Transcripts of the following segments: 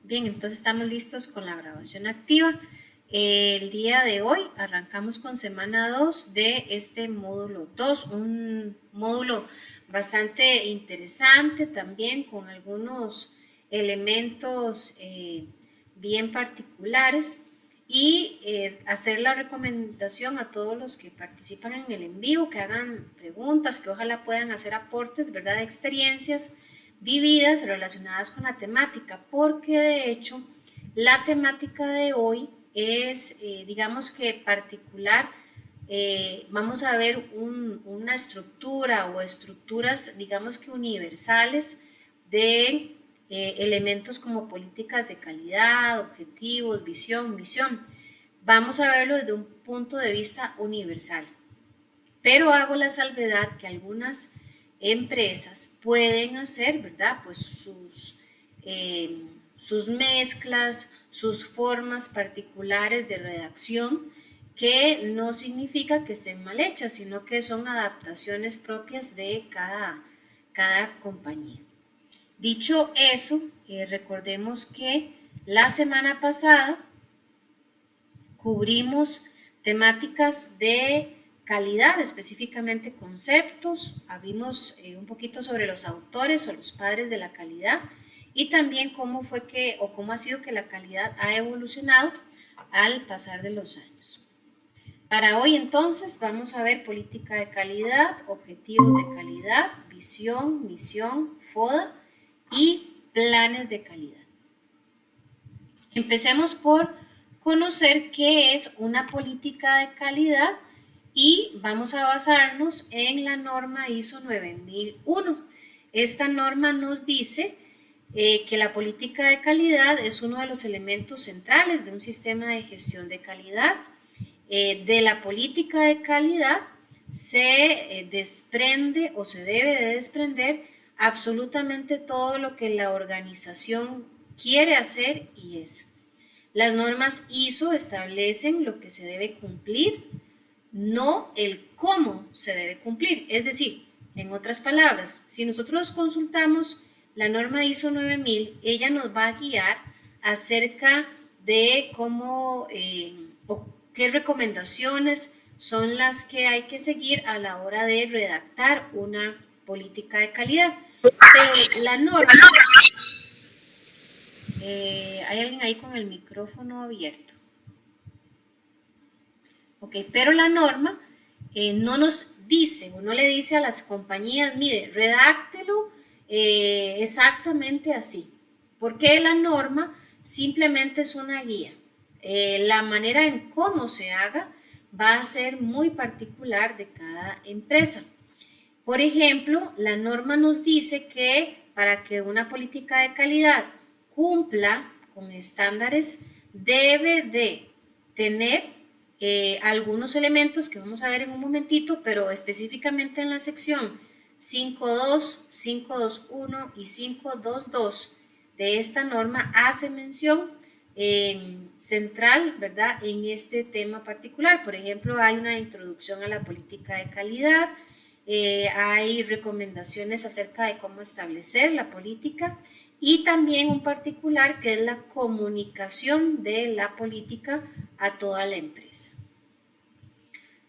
Bien, entonces estamos listos con la grabación activa. El día de hoy arrancamos con semana 2 de este módulo 2, un módulo bastante interesante también con algunos elementos bien particulares y hacer la recomendación a todos los que participan en el en vivo, que hagan preguntas, que ojalá puedan hacer aportes, ¿verdad?, de experiencias vividas relacionadas con la temática, porque de hecho la temática de hoy es, digamos que particular. Vamos a ver una estructura o estructuras, digamos que universales de elementos como políticas de calidad, objetivos, visión, misión. Vamos a verlo desde un punto de vista universal, pero hago la salvedad que algunas empresas pueden hacer, ¿verdad? Pues sus mezclas, sus formas particulares de redacción, que no significa que estén mal hechas, sino que son adaptaciones propias de cada compañía. Dicho eso, recordemos que la semana pasada cubrimos temáticas de calidad, específicamente conceptos, vimos un poquito sobre los autores o los padres de la calidad y también cómo fue que o cómo ha sido que la calidad ha evolucionado al pasar de los años. Para hoy entonces vamos a ver política de calidad, objetivos de calidad, visión, misión, FODA y planes de calidad. Empecemos por conocer qué es una política de calidad y vamos a basarnos en la norma ISO 9001. Esta norma nos dice que la política de calidad es uno de los elementos centrales de un sistema de gestión de calidad. De la política de calidad se desprende o se debe de desprender absolutamente todo lo que la organización quiere hacer y es. Las normas ISO establecen lo que se debe cumplir, no el cómo se debe cumplir. Es decir, en otras palabras, si nosotros consultamos la norma ISO 9000, ella nos va a guiar acerca de cómo o qué recomendaciones son las que hay que seguir a la hora de redactar una política de calidad. Pero la norma, hay alguien ahí con el micrófono abierto. Ok, pero la norma no nos dice o no le dice a las compañías, mire, redáctelo exactamente así, porque la norma simplemente es una guía. La manera en cómo se haga va a ser muy particular de cada empresa. Por ejemplo, la norma nos dice que para que una política de calidad cumpla con estándares debe de tener algunos elementos que vamos a ver en un momentito, pero específicamente en la sección 5.2, 5.2.1 y 5.2.2 de esta norma hace mención central, ¿verdad?, en este tema particular. Por ejemplo, hay una introducción a la política de calidad, hay recomendaciones acerca de cómo establecer la política y también un particular que es la comunicación de la política a toda la empresa.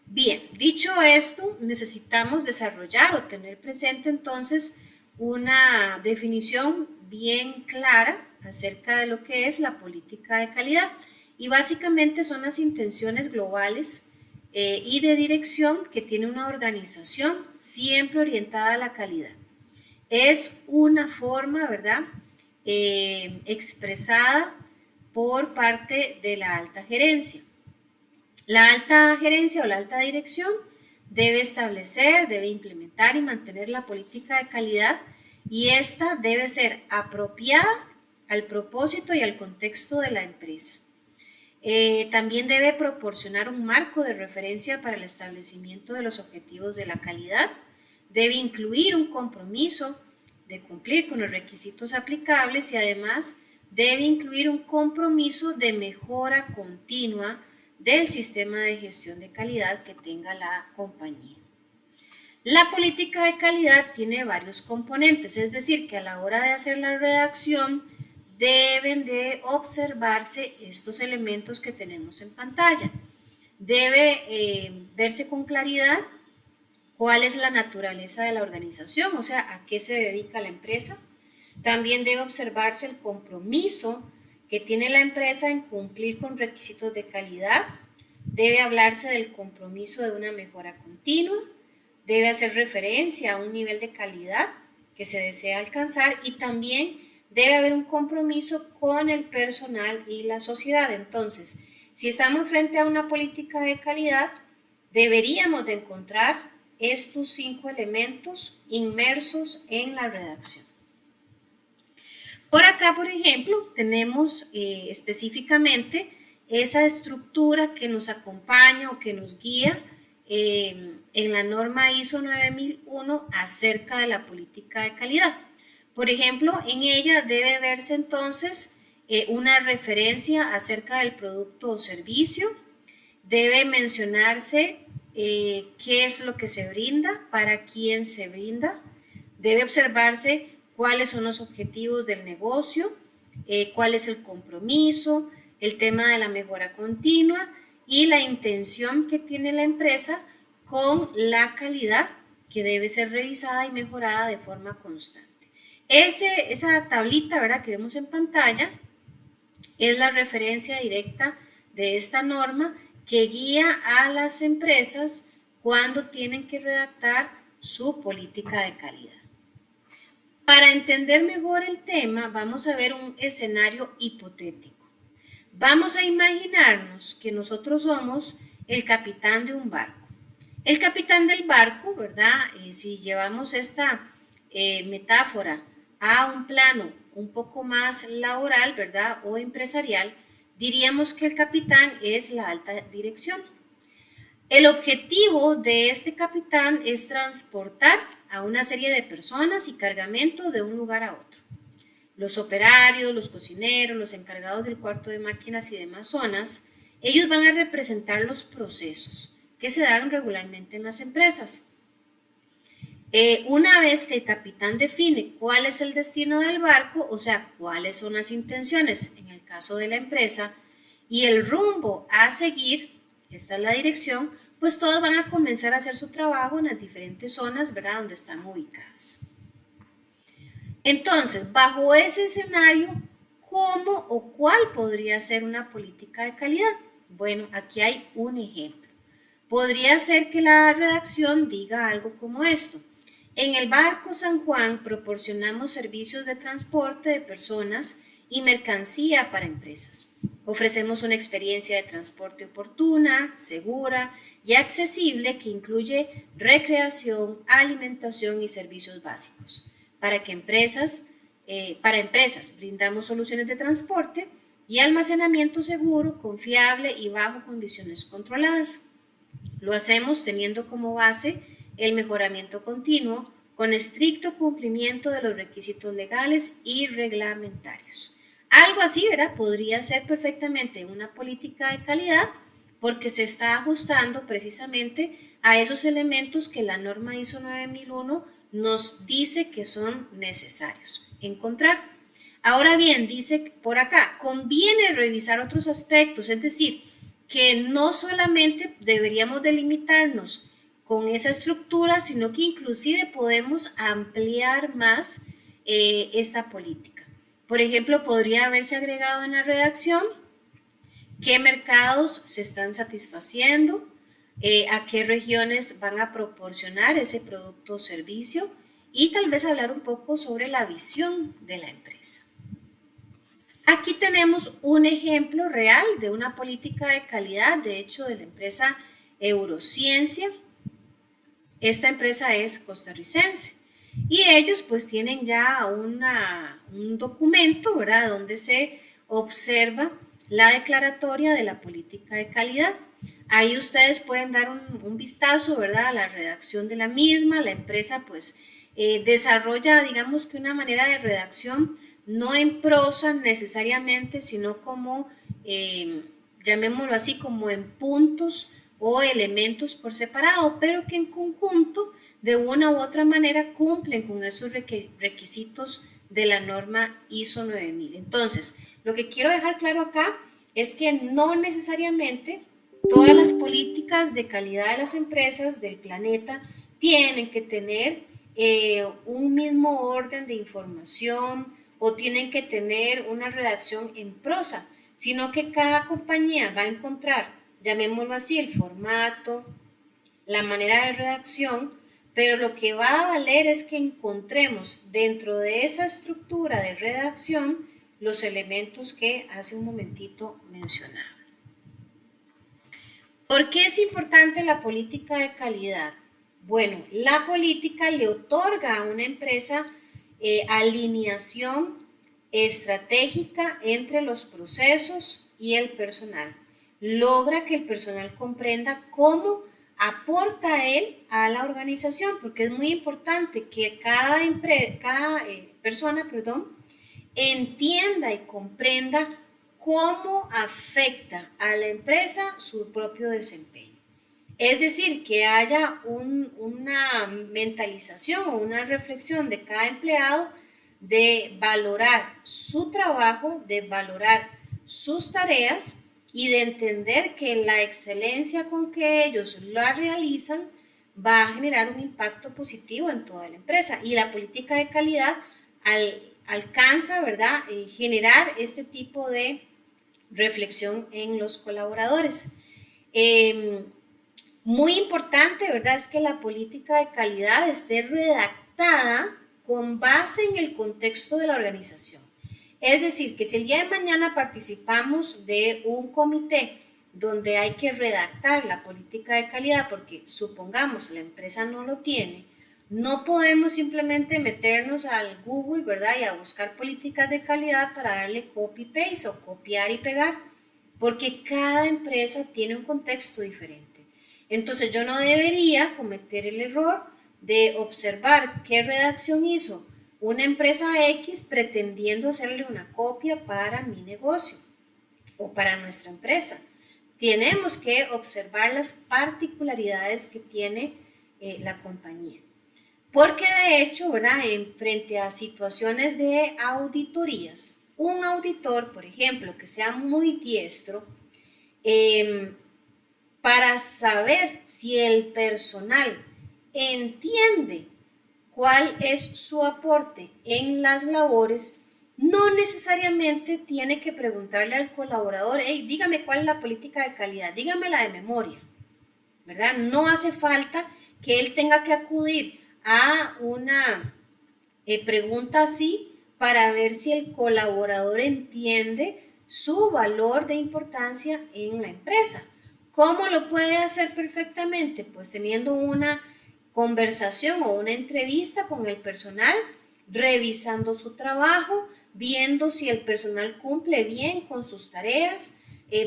Bien, dicho esto, necesitamos desarrollar o tener presente entonces una definición bien clara acerca de lo que es la política de calidad y básicamente son las intenciones globales y de dirección que tiene una organización siempre orientada a la calidad. Es una forma, ¿verdad?, expresada por parte de la alta gerencia. La alta gerencia o la alta dirección debe establecer, debe implementar y mantener la política de calidad y esta debe ser apropiada al propósito y al contexto de la empresa. También debe proporcionar un marco de referencia para el establecimiento de los objetivos de la calidad. Debe incluir un compromiso de cumplir con los requisitos aplicables y además debe incluir un compromiso de mejora continua del sistema de gestión de calidad que tenga la compañía. La política de calidad tiene varios componentes, es decir, que a la hora de hacer la redacción deben de observarse estos elementos que tenemos en pantalla. Debe verse con claridad cuál es la naturaleza de la organización, o sea, a qué se dedica la empresa. También debe observarse el compromiso que tiene la empresa en cumplir con requisitos de calidad. Debe hablarse del compromiso de una mejora continua. Debe hacer referencia a un nivel de calidad que se desea alcanzar y también debe haber un compromiso con el personal y la sociedad. Entonces, si estamos frente a una política de calidad, deberíamos de encontrar estos 5 elementos inmersos en la redacción. Por acá, por ejemplo, tenemos específicamente esa estructura que nos acompaña o que nos guía en la norma ISO 9001 acerca de la política de calidad. Por ejemplo, en ella debe verse entonces una referencia acerca del producto o servicio, debe mencionarse qué es lo que se brinda, para quién se brinda, debe observarse cuáles son los objetivos del negocio, cuál es el compromiso, el tema de la mejora continua y la intención que tiene la empresa con la calidad que debe ser revisada y mejorada de forma constante. Esa tablita, ¿verdad?, que vemos en pantalla es la referencia directa de esta norma que guía a las empresas cuando tienen que redactar su política de calidad. Para entender mejor el tema, vamos a ver un escenario hipotético. Vamos a imaginarnos que nosotros somos el capitán de un barco. El capitán del barco, ¿verdad? Si llevamos esta metáfora a un plano un poco más laboral, ¿verdad? O empresarial, diríamos que el capitán es la alta dirección. El objetivo de este capitán es transportar a una serie de personas y cargamento de un lugar a otro. Los operarios, los cocineros, los encargados del cuarto de máquinas y demás zonas, ellos van a representar los procesos que se dan regularmente en las empresas. Una vez que el capitán define cuál es el destino del barco, o sea, cuáles son las intenciones en el caso de la empresa y el rumbo a seguir, esta es la dirección, pues todos van a comenzar a hacer su trabajo en las diferentes zonas, ¿verdad?, donde están ubicadas. Entonces, bajo ese escenario, ¿cómo o cuál podría ser una política de calidad? Bueno, aquí hay un ejemplo. Podría ser que la redacción diga algo como esto. En el barco San Juan proporcionamos servicios de transporte de personas y mercancía para empresas. Ofrecemos una experiencia de transporte oportuna, segura y accesible que incluye recreación, alimentación y servicios básicos. Para empresas brindamos soluciones de transporte y almacenamiento seguro, confiable y bajo condiciones controladas. Lo hacemos teniendo como base el mejoramiento continuo con estricto cumplimiento de los requisitos legales y reglamentarios. Algo así, ¿verdad?, podría ser perfectamente una política de calidad porque se está ajustando precisamente a esos elementos que la norma ISO 9001 nos dice que son necesarios encontrar. Ahora bien, dice por acá, conviene revisar otros aspectos, es decir, que no solamente deberíamos delimitarnos con esa estructura, sino que inclusive podemos ampliar más esta política. Por ejemplo, podría haberse agregado en la redacción qué mercados se están satisfaciendo, a qué regiones van a proporcionar ese producto o servicio y tal vez hablar un poco sobre la visión de la empresa. Aquí tenemos un ejemplo real de una política de calidad, de hecho, de la empresa Eurociencia. Esta empresa es costarricense y ellos pues tienen ya un documento, ¿verdad?, donde se observa la declaratoria de la política de calidad. Ahí ustedes pueden dar un vistazo, ¿verdad?, a la redacción de la misma. La empresa pues desarrolla, digamos que una manera de redacción no en prosa necesariamente, sino como, llamémoslo así, como en puntos o elementos por separado, pero que en conjunto de una u otra manera cumplen con esos requisitos de la norma ISO 9000. Entonces, lo que quiero dejar claro acá es que no necesariamente todas las políticas de calidad de las empresas del planeta tienen que tener un mismo orden de información o tienen que tener una redacción en prosa, sino que cada compañía va a encontrar, llamémoslo así, el formato, la manera de redacción, pero lo que va a valer es que encontremos dentro de esa estructura de redacción los elementos que hace un momentito mencionaba. ¿Por qué es importante la política de calidad? Bueno, la política le otorga a una empresa alineación estratégica entre los procesos y el personal. Logra que el personal comprenda cómo aporta él a la organización, porque es muy importante que cada persona, entienda y comprenda cómo afecta a la empresa su propio desempeño. Es decir, que haya una mentalización o una reflexión de cada empleado de valorar su trabajo, de valorar sus tareas y de entender que la excelencia con que ellos la realizan va a generar un impacto positivo en toda la empresa. Y la política de calidad alcanza, ¿verdad?, generar este tipo de reflexión en los colaboradores. Muy importante, ¿verdad?, es que la política de calidad esté redactada con base en el contexto de la organización. Es decir, que si el día de mañana participamos de un comité donde hay que redactar la política de calidad, porque supongamos la empresa no lo tiene, no podemos simplemente meternos al Google, ¿verdad?, y a buscar políticas de calidad para darle copy-paste o copiar y pegar, porque cada empresa tiene un contexto diferente. Entonces yo no debería cometer el error de observar qué redacción hizo una empresa X pretendiendo hacerle una copia para mi negocio o para nuestra empresa. Tenemos que observar las particularidades que tiene la compañía. Porque de hecho, ¿verdad?, frente a situaciones de auditorías, un auditor, por ejemplo, que sea muy diestro, para saber si el personal entiende cuál es su aporte en las labores, no necesariamente tiene que preguntarle al colaborador, hey, dígame cuál es la política de calidad, dígame la de memoria, ¿verdad? No hace falta que él tenga que acudir a una pregunta así para ver si el colaborador entiende su valor de importancia en la empresa. ¿Cómo lo puede hacer perfectamente? Pues teniendo una conversación o una entrevista con el personal, revisando su trabajo, viendo si el personal cumple bien con sus tareas,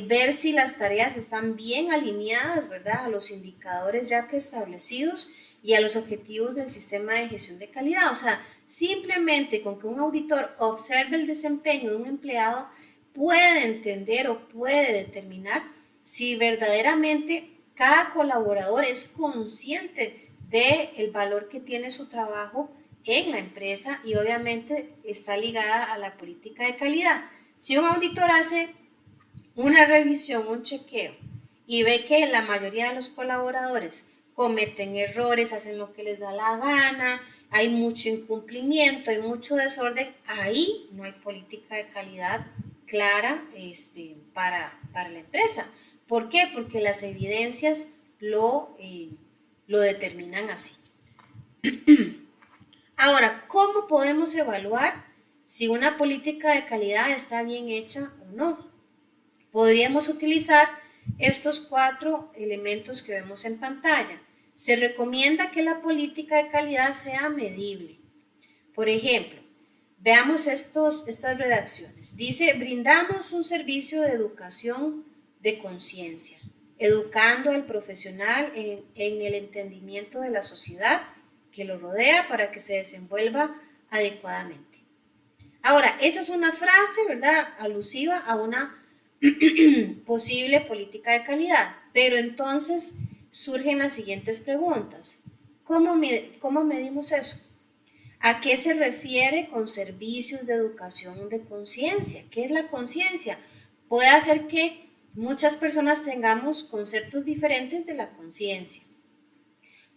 ver si las tareas están bien alineadas, ¿verdad?, a los indicadores ya preestablecidos y a los objetivos del sistema de gestión de calidad. O sea, simplemente con que un auditor observe el desempeño de un empleado puede entender o puede determinar si verdaderamente cada colaborador es consciente del valor que tiene su trabajo en la empresa y obviamente está ligada a la política de calidad. Si un auditor hace una revisión, un chequeo y ve que la mayoría de los colaboradores cometen errores, hacen lo que les da la gana, hay mucho incumplimiento, hay mucho desorden, ahí no hay política de calidad clara para la empresa. ¿Por qué? Porque las evidencias lo determinan así. Ahora, ¿cómo podemos evaluar si una política de calidad está bien hecha o no? Podríamos utilizar estos 4 elementos que vemos en pantalla. Se recomienda que la política de calidad sea medible. Por ejemplo, veamos estas redacciones. Dice, brindamos un servicio de educación de conciencia, educando al profesional en el entendimiento de la sociedad que lo rodea para que se desenvuelva adecuadamente. Ahora, esa es una frase, ¿verdad?, alusiva a una posible política de calidad, pero entonces surgen las siguientes preguntas. ¿Cómo medimos eso? ¿A qué se refiere con servicios de educación de conciencia? ¿Qué es la conciencia? Puede hacer que muchas personas tengamos conceptos diferentes de la conciencia.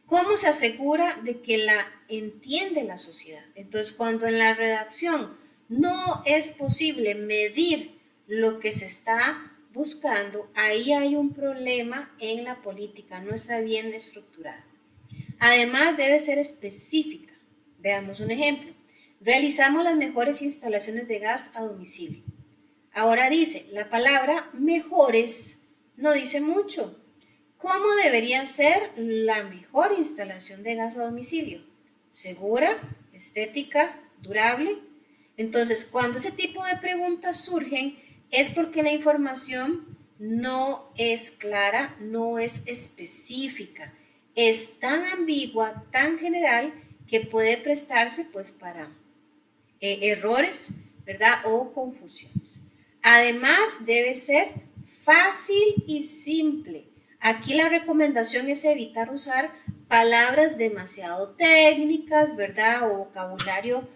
¿Cómo se asegura de que la entiende la sociedad? Entonces, cuando en la redacción no es posible medir lo que se está buscando, ahí hay un problema en la política, no está bien estructurada. Además, debe ser específica. Veamos un ejemplo. Realizamos las mejores instalaciones de gas a domicilio. Ahora dice, la palabra mejores no dice mucho. ¿Cómo debería ser la mejor instalación de gas a domicilio? ¿Segura? ¿Estética? ¿Durable? Entonces, cuando ese tipo de preguntas surgen, es porque la información no es clara, no es específica, es tan ambigua, tan general, que puede prestarse pues para errores, ¿verdad? O confusiones. Además, debe ser fácil y simple. Aquí la recomendación es evitar usar palabras demasiado técnicas, ¿verdad? O vocabulario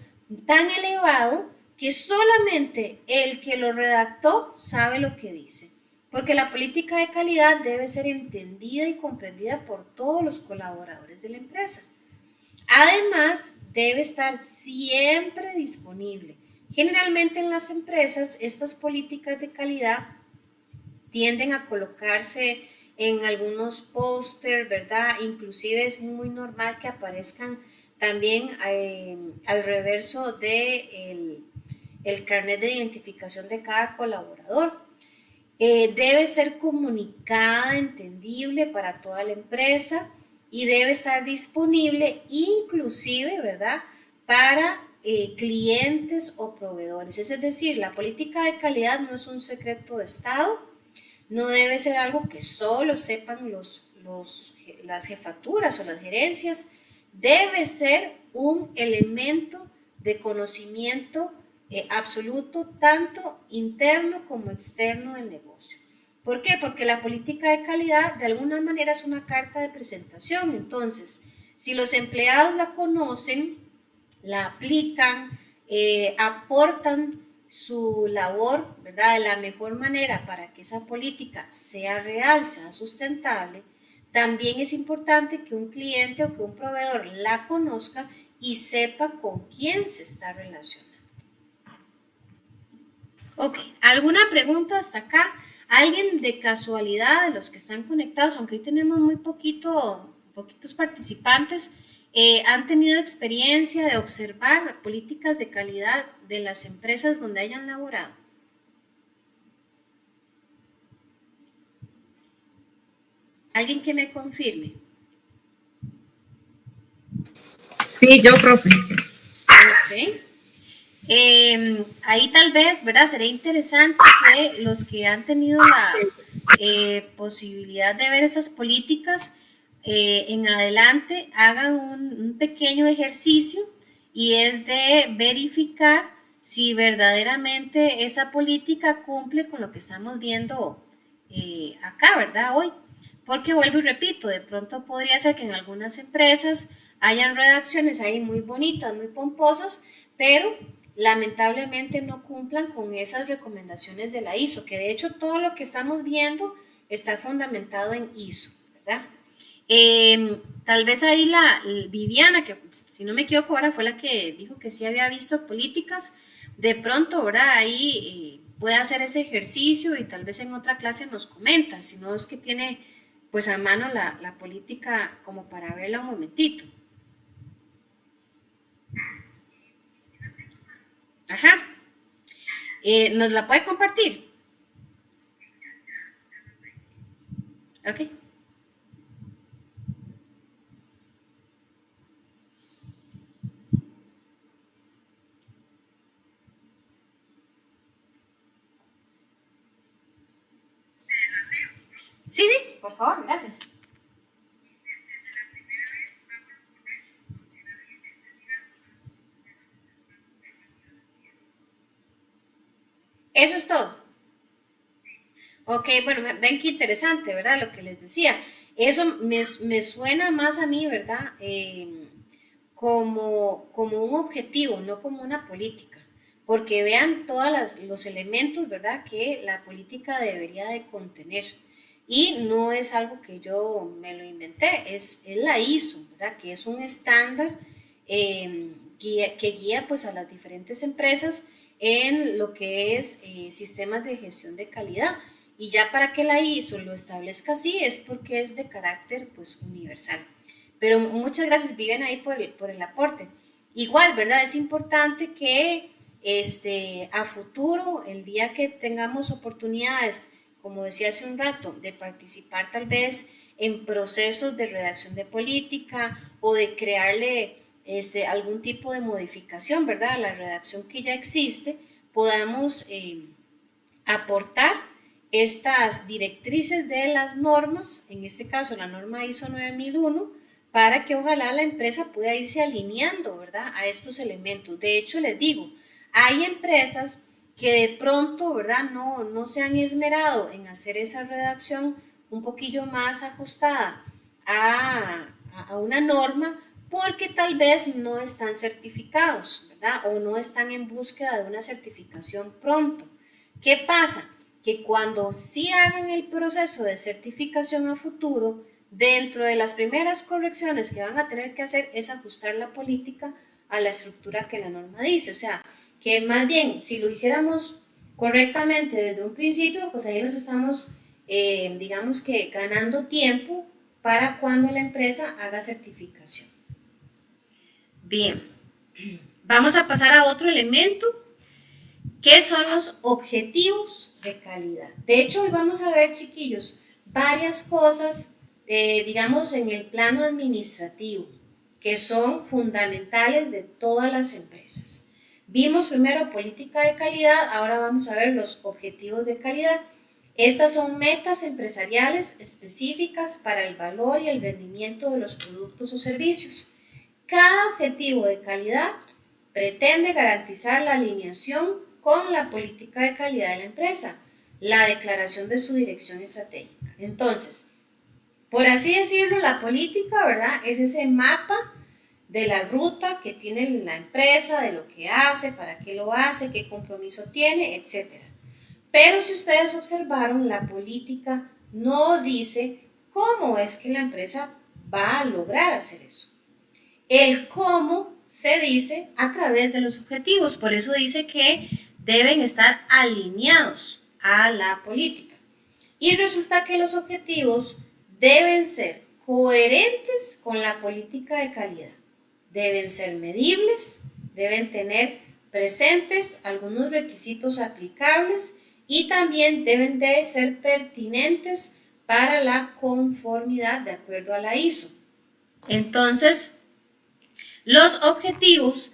tan elevado que solamente el que lo redactó sabe lo que dice. Porque la política de calidad debe ser entendida y comprendida por todos los colaboradores de la empresa. Además, debe estar siempre disponible. Generalmente en las empresas, estas políticas de calidad tienden a colocarse en algunos póster, ¿verdad? Inclusive es muy normal que aparezcan también al reverso de el carnet de identificación de cada colaborador. Debe ser comunicada, entendible para toda la empresa y debe estar disponible inclusive, ¿verdad? Para clientes o proveedores. Es decir, la política de calidad no es un secreto de Estado, no debe ser algo que solo sepan las jefaturas o las gerencias, debe ser un elemento de conocimiento absoluto, tanto interno como externo del negocio. ¿Por qué? Porque la política de calidad de alguna manera es una carta de presentación. Entonces, si los empleados la conocen, la aplican, aportan su labor, ¿verdad? De la mejor manera para que esa política sea real, sea sustentable, también es importante que un cliente o que un proveedor la conozca y sepa con quién se está relacionando. Ok, ¿alguna pregunta hasta acá? ¿Alguien de casualidad de los que están conectados, aunque hoy tenemos muy poquitos participantes, han tenido experiencia de observar políticas de calidad de las empresas donde hayan laborado? ¿Alguien que me confirme? Sí, yo, profe. Ok. Ahí tal vez, ¿verdad? Sería interesante que los que han tenido la posibilidad de ver esas políticas en adelante hagan un pequeño ejercicio y es de verificar si verdaderamente esa política cumple con lo que estamos viendo acá, ¿verdad? Hoy. Porque vuelvo y repito, de pronto podría ser que en algunas empresas hayan redacciones ahí muy bonitas, muy pomposas, pero lamentablemente no cumplan con esas recomendaciones de la ISO, que de hecho todo lo que estamos viendo está fundamentado en ISO, ¿verdad? Tal vez ahí la Viviana, que si no me equivoco ahora fue la que dijo que sí había visto políticas, de pronto ahora ahí puede hacer ese ejercicio y tal vez en otra clase nos comenta, si no es que tiene pues a mano la política como para verla un momentito. Ajá. ¿Nos la puede compartir? Ok. Sí, sí, por favor, gracias. Eso es todo. Ok, bueno, ven qué interesante, ¿verdad? Lo que les decía. Eso me suena más a mí, ¿verdad? como un objetivo, no como una política, porque vean todos los elementos, ¿verdad?, que la política debería de contener. Y no es algo que yo me lo inventé, es la ISO, ¿verdad?, que es un estándar que guía pues a las diferentes empresas en lo que es sistemas de gestión de calidad. Y ya para que la ISO lo establezca así es porque es de carácter pues universal. Pero muchas gracias, Vivian, ahí por el aporte. Igual, ¿verdad? Es importante que a futuro, el día que tengamos oportunidades, como decía hace un rato, de participar tal vez en procesos de redacción de política o de crearle algún tipo de modificación, ¿verdad?, a la redacción que ya existe, podamos aportar estas directrices de las normas, en este caso la norma ISO 9001, para que ojalá la empresa pueda irse alineando, ¿verdad?, a estos elementos. De hecho, les digo, hay empresas que de pronto, ¿verdad?, no se han esmerado en hacer esa redacción un poquillo más ajustada a una norma porque tal vez no están certificados, ¿verdad?, o no están en búsqueda de una certificación pronto. ¿Qué pasa? Que cuando sí hagan el proceso de certificación a futuro, dentro de las primeras correcciones que van a tener que hacer es ajustar la política a la estructura que la norma dice. O sea, que más bien, si lo hiciéramos correctamente desde un principio, pues ahí nos estamos, digamos que, ganando tiempo para cuando la empresa haga certificación. Bien, vamos a pasar a otro elemento. ¿Qué son los objetivos de calidad? De hecho, hoy vamos a ver, chiquillos, varias cosas, digamos, en el plano administrativo, que son fundamentales de todas las empresas. Vimos primero política de calidad, ahora vamos a ver los objetivos de calidad. Estas son metas empresariales específicas para el valor y el rendimiento de los productos o servicios. Cada objetivo de calidad pretende garantizar la alineación con la política de calidad de la empresa, la declaración de su dirección estratégica. Entonces, por así decirlo, la política, ¿verdad?, es ese mapa de la ruta que tiene la empresa, de lo que hace, para qué lo hace, qué compromiso tiene, etc. Pero si ustedes observaron, la política no dice cómo es que la empresa va a lograr hacer eso. El cómo se dice a través de los objetivos, por eso dice que deben estar alineados a la política. Y resulta que los objetivos deben ser coherentes con la política de calidad, deben ser medibles, deben tener presentes algunos requisitos aplicables y también deben de ser pertinentes para la conformidad de acuerdo a la ISO. Entonces, los objetivos,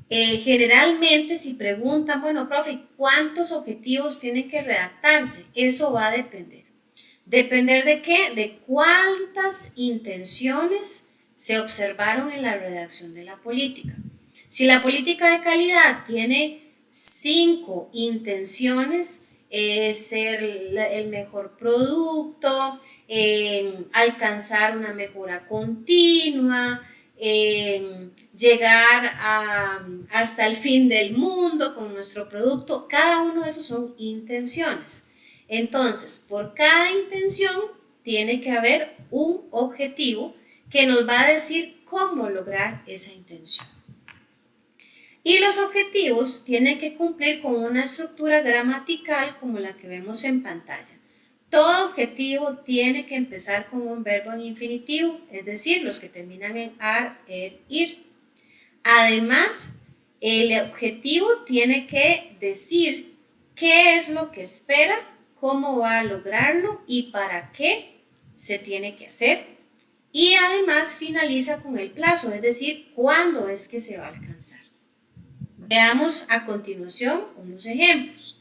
generalmente si preguntan, bueno, profe, ¿cuántos objetivos tienen que redactarse? Eso va a depender. ¿Depender de qué? De cuántas intenciones se observaron en la redacción de la política. Si la política de calidad tiene 5 intenciones, ser el mejor producto, alcanzar una mejora continua, llegar hasta el fin del mundo con nuestro producto, cada uno de esos son intenciones. Entonces, por cada intención tiene que haber un objetivo que nos va a decir cómo lograr esa intención. Y los objetivos tienen que cumplir con una estructura gramatical como la que vemos en pantalla. Todo objetivo tiene que empezar con un verbo en infinitivo, es decir, los que terminan en ar, er, ir. Además, el objetivo tiene que decir qué es lo que espera, cómo va a lograrlo y para qué se tiene que hacer. Y además finaliza con el plazo, es decir, cuándo es que se va a alcanzar. Veamos a continuación unos ejemplos.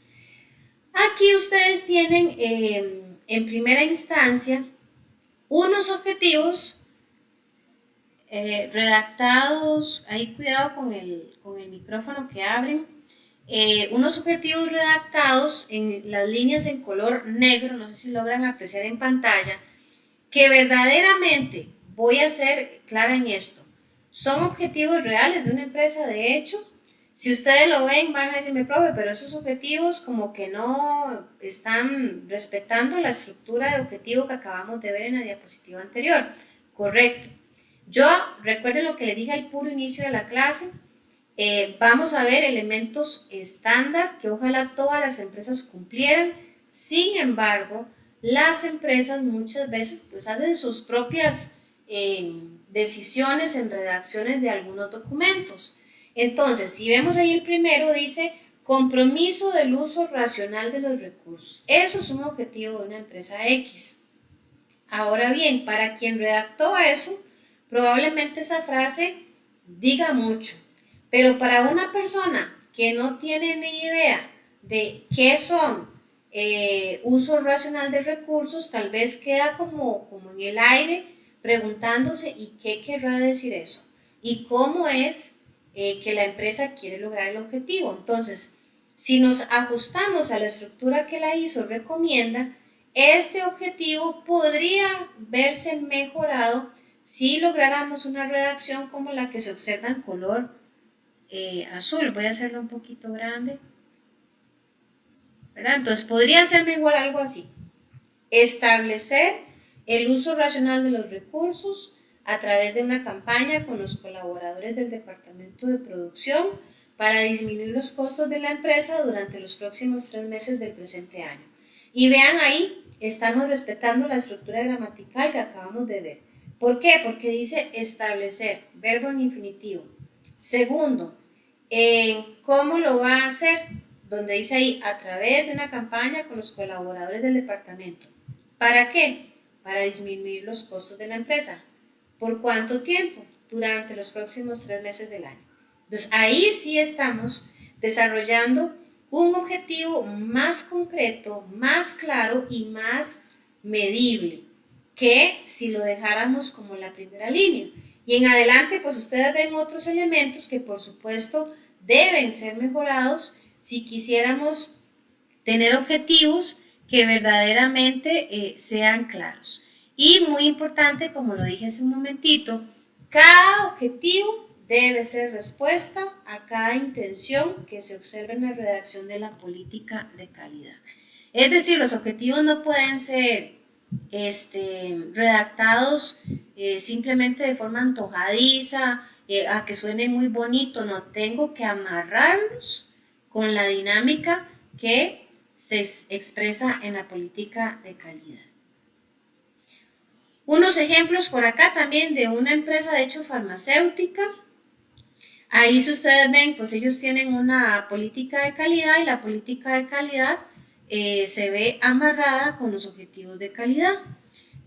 Aquí ustedes tienen en primera instancia unos objetivos redactados, ahí cuidado con el micrófono que abren, unos objetivos redactados en las líneas en color negro, no sé si logran apreciar en pantalla, que verdaderamente, voy a ser clara en esto, Son objetivos reales de una empresa, de hecho. Si ustedes lo ven, van a decirme, profe, pero esos objetivos como que no están respetando la estructura de objetivo que acabamos de ver en la diapositiva anterior. Correcto. Yo, recuerden lo que les dije al puro inicio de la clase, vamos a ver elementos estándar que ojalá todas las empresas cumplieran. Sin embargo, las empresas muchas veces pues hacen sus propias decisiones en redacciones de algunos documentos. Entonces, si vemos ahí el primero, dice compromiso del uso racional de los recursos. Eso es un objetivo de una empresa X. Ahora bien, para quien redactó eso, probablemente esa frase diga mucho, pero para una persona que no tiene ni idea de qué son uso racional de recursos, tal vez queda como en el aire preguntándose ¿y qué querrá decir eso? ¿Y cómo es que la empresa quiere lograr el objetivo? Entonces, si nos ajustamos a la estructura que la ISO recomienda, este objetivo podría verse mejorado si lográramos una redacción como la que se observa en color azul. Voy a hacerlo un poquito grande, ¿verdad? Entonces podría ser mejor algo así. Establecer el uso racional de los recursos a través de una campaña con los colaboradores del departamento de producción para disminuir los costos de la empresa durante los próximos 3 meses del presente año. Y vean ahí, estamos respetando la estructura gramatical que acabamos de ver. ¿Por qué? Porque dice establecer, verbo en infinitivo. Segundo, ¿cómo lo va a hacer? Donde dice ahí, a través de una campaña con los colaboradores del departamento. ¿Para qué? Para disminuir los costos de la empresa. ¿Por cuánto tiempo? Durante los próximos 3 meses del año. Entonces, ahí sí estamos desarrollando un objetivo más concreto, más claro y más medible que si lo dejáramos como la primera línea. Y en adelante, pues ustedes ven otros elementos que por supuesto deben ser mejorados si quisiéramos tener objetivos que verdaderamente sean claros. Y muy importante, como lo dije hace un momentito, cada objetivo debe ser respuesta a cada intención que se observa en la redacción de la política de calidad. Es decir, los objetivos no pueden ser redactados simplemente de forma antojadiza, a que suene muy bonito, no, tengo que amarrarlos con la dinámica que se expresa en la política de calidad. Unos ejemplos por acá también de una empresa, de hecho, farmacéutica. Ahí si ustedes ven, pues ellos tienen una política de calidad y la política de calidad se ve amarrada con los objetivos de calidad.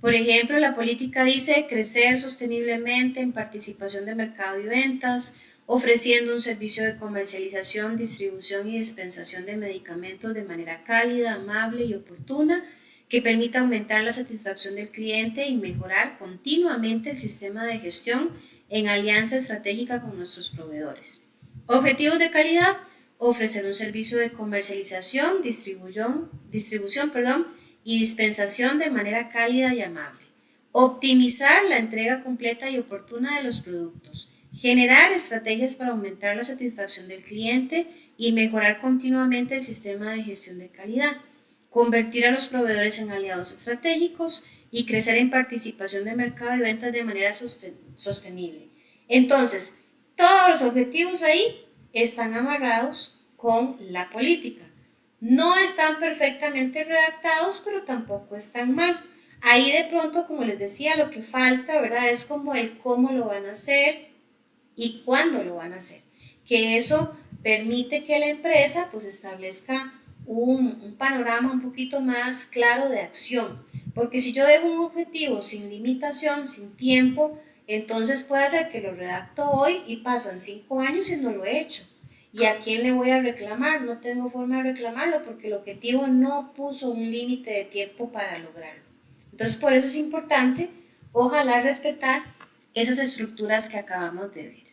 Por ejemplo, la política dice crecer sosteniblemente en participación de mercado y ventas, ofreciendo un servicio de comercialización, distribución y dispensación de medicamentos de manera cálida, amable y oportuna, que permita aumentar la satisfacción del cliente y mejorar continuamente el sistema de gestión en alianza estratégica con nuestros proveedores. Objetivos de calidad: ofrecer un servicio de comercialización, distribución, y dispensación de manera cálida y amable. Optimizar la entrega completa y oportuna de los productos. Generar estrategias para aumentar la satisfacción del cliente y mejorar continuamente el sistema de gestión de calidad. Convertir a los proveedores en aliados estratégicos y crecer en participación de mercado y ventas de manera sostenible. Entonces, todos los objetivos ahí están amarrados con la política. No están perfectamente redactados, pero tampoco están mal. Ahí de pronto, como les decía, lo que falta, ¿verdad? Es como el cómo lo van a hacer y cuándo lo van a hacer. Que eso permite que la empresa pues establezca un panorama un poquito más claro de acción. Porque si yo dejo un objetivo sin limitación, sin tiempo, entonces puede ser que lo redacto hoy y pasan 5 años y no lo he hecho. ¿Y a quién le voy a reclamar? No tengo forma de reclamarlo porque el objetivo no puso un límite de tiempo para lograrlo. Entonces, por eso es importante, ojalá, respetar esas estructuras que acabamos de ver.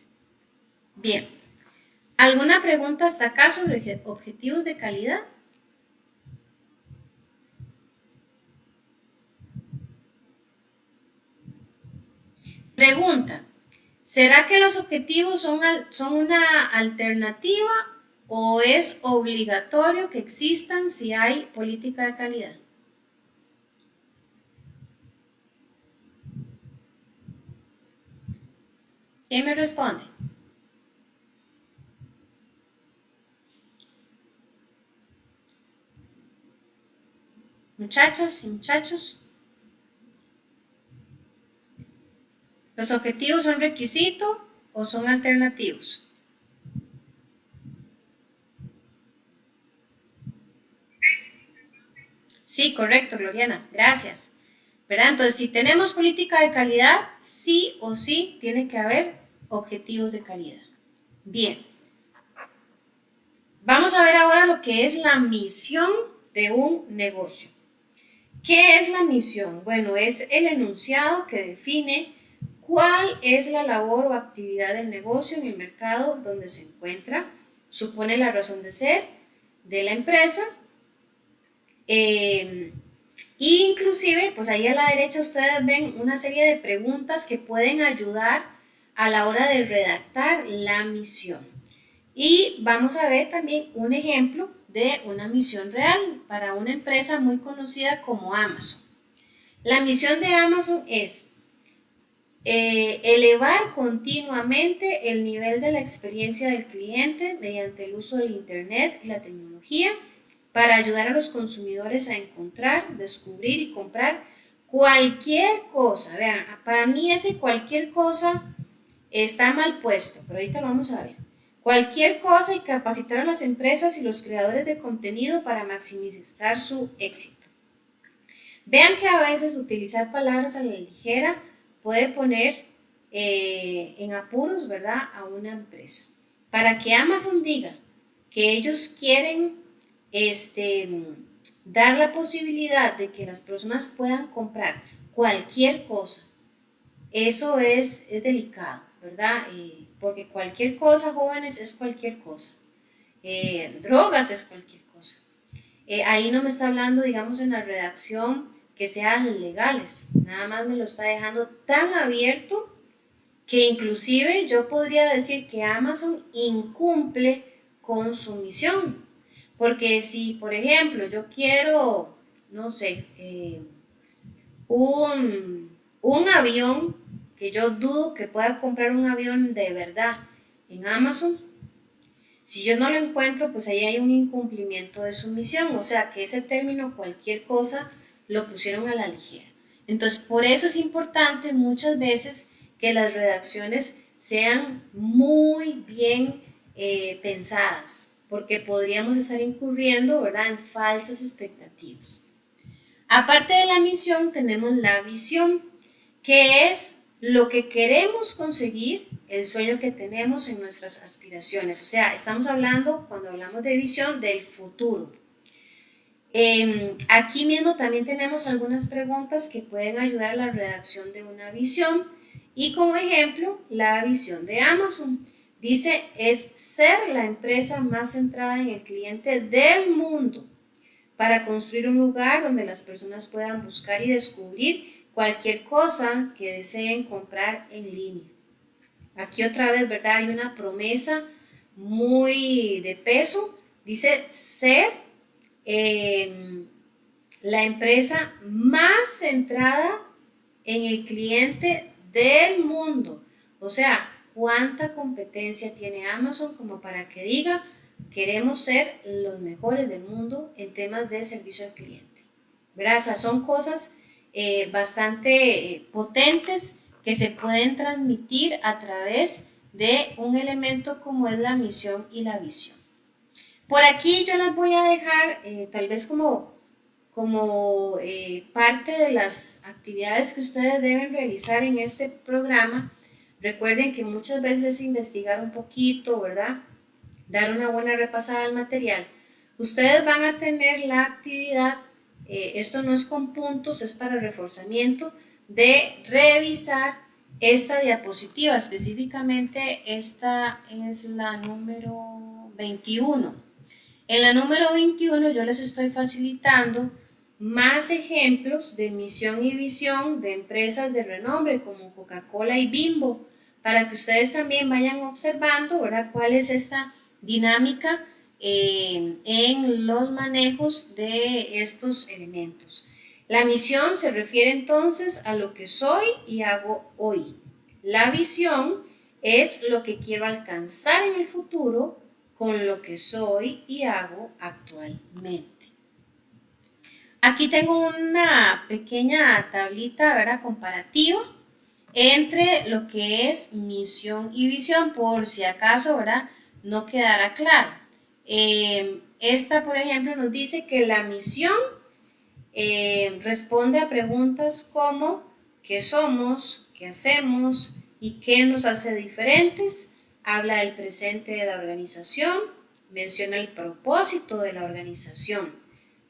Bien, ¿alguna pregunta hasta acá sobre objetivos de calidad? Pregunta: ¿Será que los objetivos son una alternativa o es obligatorio que existan si hay política de calidad? ¿Quién me responde? Muchachas y muchachos, ¿los objetivos son requisito o son alternativos? Sí, correcto, Gloriana, gracias. ¿Verdad? Entonces, si tenemos política de calidad, sí o sí tiene que haber objetivos de calidad. Bien, vamos a ver ahora lo que es la misión de un negocio. ¿Qué es la misión? Bueno, es el enunciado que define cuál es la labor o actividad del negocio en el mercado donde se encuentra, supone la razón de ser de la empresa. Inclusive, pues ahí a la derecha ustedes ven una serie de preguntas que pueden ayudar a la hora de redactar la misión. Y vamos a ver también un ejemplo de una misión real para una empresa muy conocida como Amazon. La misión de Amazon es elevar continuamente el nivel de la experiencia del cliente mediante el uso del Internet y la tecnología para ayudar a los consumidores a encontrar, descubrir y comprar cualquier cosa. Vean, para mí ese cualquier cosa está mal puesto, pero ahorita lo vamos a ver. Cualquier cosa y capacitar a las empresas y los creadores de contenido para maximizar su éxito. Vean que a veces utilizar palabras a la ligera puede poner en apuros, ¿verdad?, a una empresa. Para que Amazon diga que ellos quieren dar la posibilidad de que las personas puedan comprar cualquier cosa, eso es delicado, ¿verdad? Porque cualquier cosa, jóvenes, es cualquier cosa. Drogas es cualquier cosa. Ahí no me está hablando, digamos, en la redacción que sean legales, nada más me lo está dejando tan abierto que inclusive yo podría decir que Amazon incumple con su misión, porque si, por ejemplo, yo quiero, no sé, un avión, que yo dudo que pueda comprar un avión de verdad en Amazon, si yo no lo encuentro, pues ahí hay un incumplimiento de su misión, o sea que ese término, cualquier cosa, lo pusieron a la ligera. Entonces, por eso es importante muchas veces que las redacciones sean muy bien pensadas, porque podríamos estar incurriendo, ¿verdad?, en falsas expectativas. Aparte de la misión, tenemos la visión, que es lo que queremos conseguir, el sueño que tenemos en nuestras aspiraciones. O sea, estamos hablando, cuando hablamos de visión, del futuro. Aquí mismo también tenemos algunas preguntas que pueden ayudar a la redacción de una visión. Y como ejemplo, la visión de Amazon. Dice, es ser la empresa más centrada en el cliente del mundo para construir un lugar donde las personas puedan buscar y descubrir cualquier cosa que deseen comprar en línea. Aquí otra vez, ¿verdad? Hay una promesa muy de peso. Dice ser la empresa más centrada en el cliente del mundo. O sea, ¿cuánta competencia tiene Amazon como para que diga queremos ser los mejores del mundo en temas de servicio al cliente? ¿Verdad? O sea, son cosas bastante potentes que se pueden transmitir a través de un elemento como es la misión y la visión. Por aquí yo las voy a dejar tal vez como parte de las actividades que ustedes deben realizar en este programa. Recuerden que muchas veces investigar un poquito, ¿verdad?, dar una buena repasada al material. Ustedes van a tener la actividad, esto no es con puntos, es para reforzamiento, de revisar esta diapositiva, específicamente esta es la número 21. En la número 21 yo les estoy facilitando más ejemplos de misión y visión de empresas de renombre como Coca-Cola y Bimbo, para que ustedes también vayan observando, ¿verdad?, cuál es esta dinámica en los manejos de estos elementos. La misión se refiere entonces a lo que soy y hago hoy. La visión es lo que quiero alcanzar en el futuro con lo que soy y hago actualmente. Aquí tengo una pequeña tablita, ¿verdad?, comparativa entre lo que es misión y visión, por si acaso, ¿verdad?, no quedará claro. Esta, por ejemplo, nos dice que la misión responde a preguntas como ¿qué somos? ¿Qué hacemos? ¿Y qué nos hace diferentes? Habla del presente de la organización, menciona el propósito de la organización.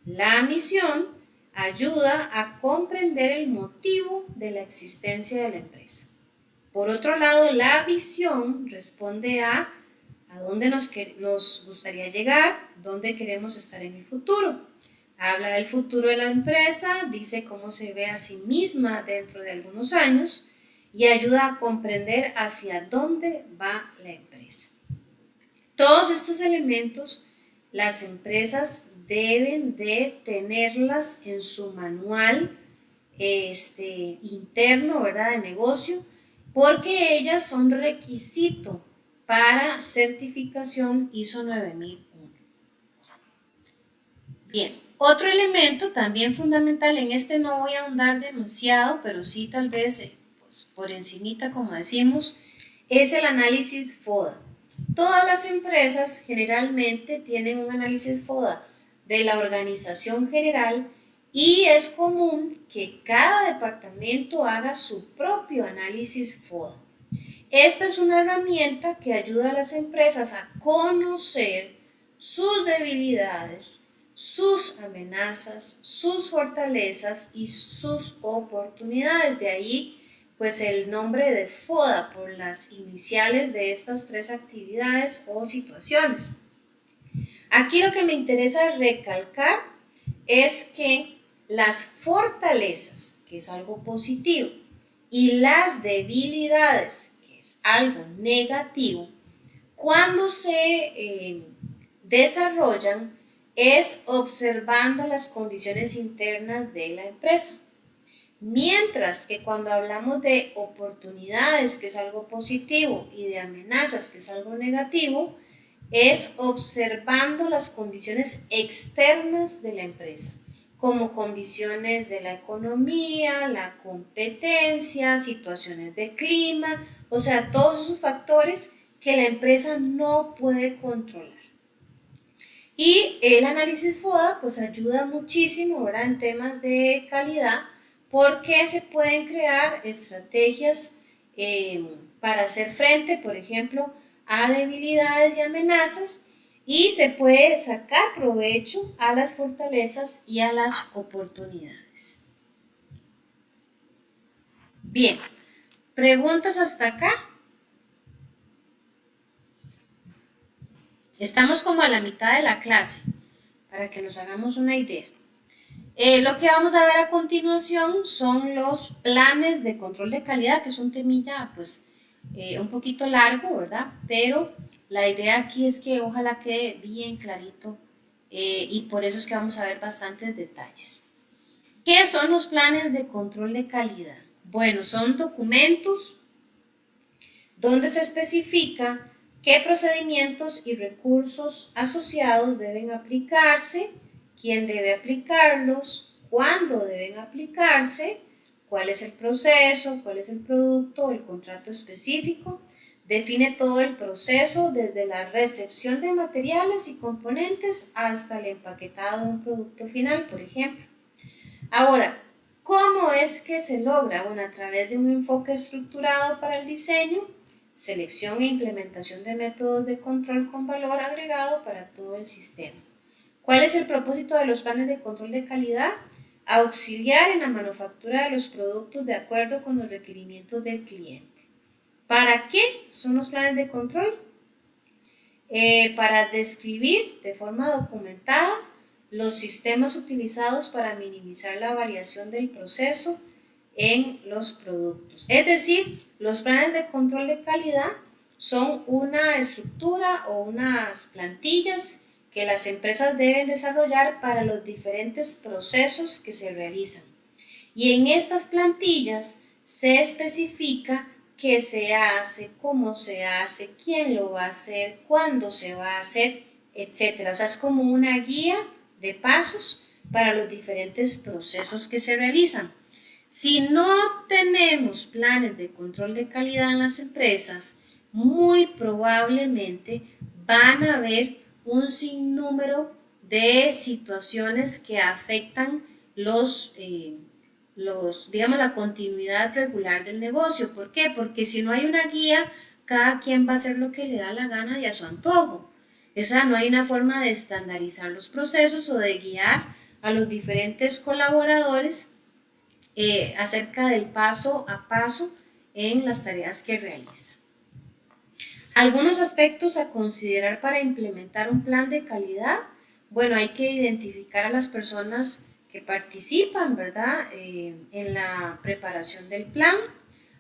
La misión ayuda a comprender el motivo de la existencia de la empresa. Por otro lado, la visión responde a dónde nos gustaría llegar, dónde queremos estar en el futuro. Habla del futuro de la empresa, dice cómo se ve a sí misma dentro de algunos años y ayuda a comprender hacia dónde va la empresa. Todos estos elementos las empresas deben de tenerlas en su manual interno, ¿verdad?, de negocio, porque ellas son requisito para certificación ISO 9001. Bien, otro elemento también fundamental, en este no voy a ahondar demasiado, pero sí tal vez pues, por encimita, como decimos, es el análisis FODA. Todas las empresas generalmente tienen un análisis FODA de la organización general y es común que cada departamento haga su propio análisis FODA. Esta es una herramienta que ayuda a las empresas a conocer sus debilidades, sus amenazas, sus fortalezas y sus oportunidades. De ahí, pues el nombre de FODA por las iniciales de estas tres actividades o situaciones. Aquí lo que me interesa recalcar es que las fortalezas, que es algo positivo, y las debilidades, que es algo negativo, cuando se desarrollan es observando las condiciones internas de la empresa. Mientras que cuando hablamos de oportunidades, que es algo positivo, y de amenazas, que es algo negativo, es observando las condiciones externas de la empresa, como condiciones de la economía, la competencia, situaciones de clima, o sea, todos esos factores que la empresa no puede controlar. Y el análisis FODA pues ayuda muchísimo, ¿verdad?, en temas de calidad, porque se pueden crear estrategias para hacer frente, por ejemplo, a debilidades y amenazas, y se puede sacar provecho a las fortalezas y a las oportunidades. Bien, ¿preguntas hasta acá? Estamos como a la mitad de la clase, para que nos hagamos una idea. Lo que vamos a ver a continuación son los planes de control de calidad, que es un temilla pues un poquito largo, ¿verdad? Pero la idea aquí es que ojalá quede bien clarito y por eso es que vamos a ver bastantes detalles. ¿Qué son los planes de control de calidad? Bueno, son documentos donde se especifica qué procedimientos y recursos asociados deben aplicarse, quién debe aplicarlos, cuándo deben aplicarse, cuál es el proceso, cuál es el producto o el contrato específico. Define todo el proceso desde la recepción de materiales y componentes hasta el empaquetado de un producto final, por ejemplo. Ahora, ¿cómo es que se logra? Bueno, a través de un enfoque estructurado para el diseño, selección e implementación de métodos de control con valor agregado para todo el sistema. ¿Cuál es el propósito de los planes de control de calidad? Auxiliar en la manufactura de los productos de acuerdo con los requerimientos del cliente. ¿Para qué son los planes de control? Para describir de forma documentada los sistemas utilizados para minimizar la variación del proceso en los productos. Es decir, los planes de control de calidad son una estructura o unas plantillas que las empresas deben desarrollar para los diferentes procesos que se realizan. Y en estas plantillas se especifica qué se hace, cómo se hace, quién lo va a hacer, cuándo se va a hacer, etcétera. O sea, es como una guía de pasos para los diferentes procesos que se realizan. Si no tenemos planes de control de calidad en las empresas, muy probablemente van a haber un sinnúmero de situaciones que afectan digamos, la continuidad regular del negocio. ¿Por qué? Porque si no hay una guía, cada quien va a hacer lo que le da la gana y a su antojo. O sea, no hay una forma de estandarizar los procesos o de guiar a los diferentes colaboradores acerca del paso a paso en las tareas que realizan. Algunos aspectos a considerar para implementar un plan de calidad. Bueno, hay que identificar a las personas que participan, ¿verdad? En la preparación del plan.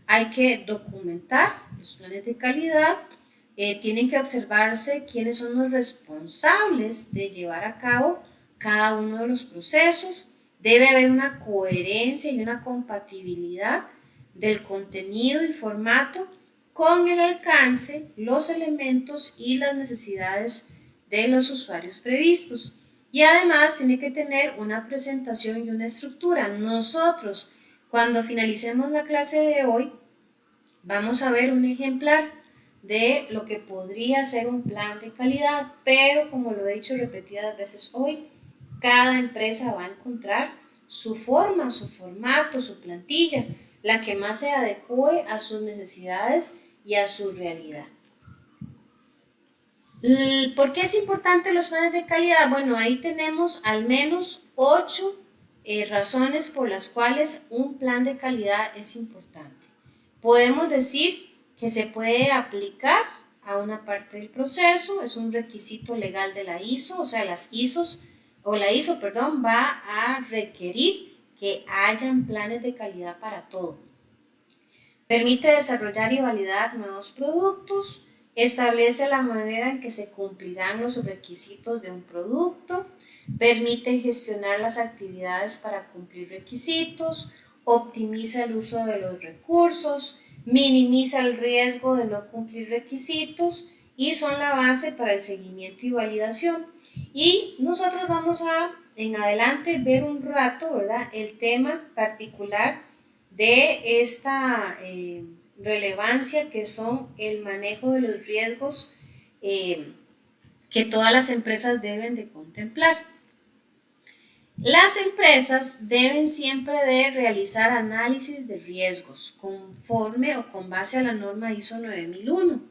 Hay que documentar los planes de calidad. Tienen que observarse quiénes son los responsables de llevar a cabo cada uno de los procesos. Debe haber una coherencia y una compatibilidad del contenido y formato con el alcance, los elementos y las necesidades de los usuarios previstos. Y además tiene que tener una presentación y una estructura. Nosotros, cuando finalicemos la clase de hoy, vamos a ver un ejemplar de lo que podría ser un plan de calidad, pero como lo he dicho repetidas veces hoy, cada empresa va a encontrar su forma, su formato, su plantilla, la que más se adecue a sus necesidades y a su realidad. ¿Por qué es importante los planes de calidad? Bueno, ahí tenemos al menos 8 razones por las cuales un plan de calidad es importante. Podemos decir que se puede aplicar a una parte del proceso, es un requisito legal de la ISO, o sea, las ISOs o la ISO, perdón, va a requerir que hayan planes de calidad para todo. Permite desarrollar y validar nuevos productos, establece la manera en que se cumplirán los requisitos de un producto, permite gestionar las actividades para cumplir requisitos, optimiza el uso de los recursos, minimiza el riesgo de no cumplir requisitos y son la base para el seguimiento y validación. Y nosotros vamos a en adelante ver un rato, ¿verdad?, el tema particular de esta relevancia que son el manejo de los riesgos que todas las empresas deben de contemplar. Las empresas deben siempre de realizar análisis de riesgos conforme o con base a la norma ISO 9001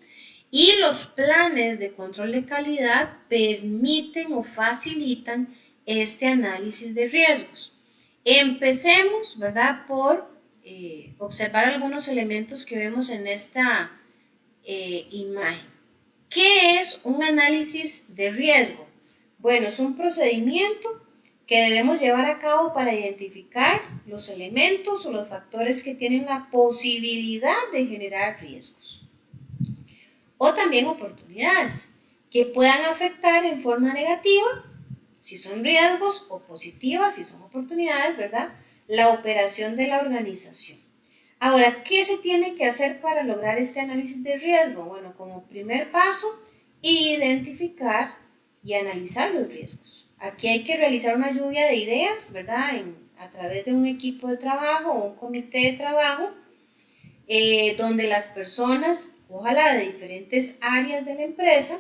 y los planes de control de calidad permiten o facilitan este análisis de riesgos. Empecemos, ¿verdad?, por observar algunos elementos que vemos en esta imagen. ¿Qué es un análisis de riesgo? Bueno, es un procedimiento que debemos llevar a cabo para identificar los elementos o los factores que tienen la posibilidad de generar riesgos o también oportunidades que puedan afectar en forma negativa, si son riesgos, o positivas, si son oportunidades, ¿verdad?, la operación de la organización. Ahora, ¿qué se tiene que hacer para lograr este análisis de riesgo? Bueno, como primer paso, identificar y analizar los riesgos. Aquí hay que realizar una lluvia de ideas, ¿verdad?, a través de un equipo de trabajo o un comité de trabajo, donde las personas, ojalá de diferentes áreas de la empresa,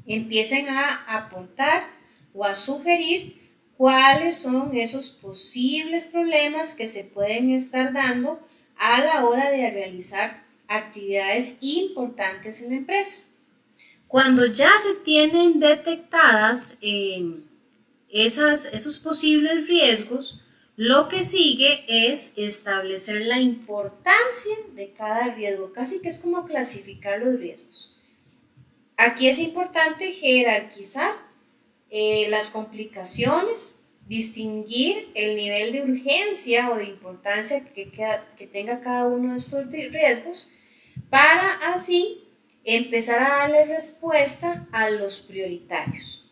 empiecen a aportar o a sugerir cuáles son esos posibles problemas que se pueden estar dando a la hora de realizar actividades importantes en la empresa. Cuando ya se tienen detectadas esos posibles riesgos, lo que sigue es establecer la importancia de cada riesgo, casi que es como clasificar los riesgos. Aquí es importante jerarquizar las complicaciones distinguir el nivel de urgencia o de importancia que tenga cada uno de estos riesgos para así empezar a darle respuesta a los prioritarios.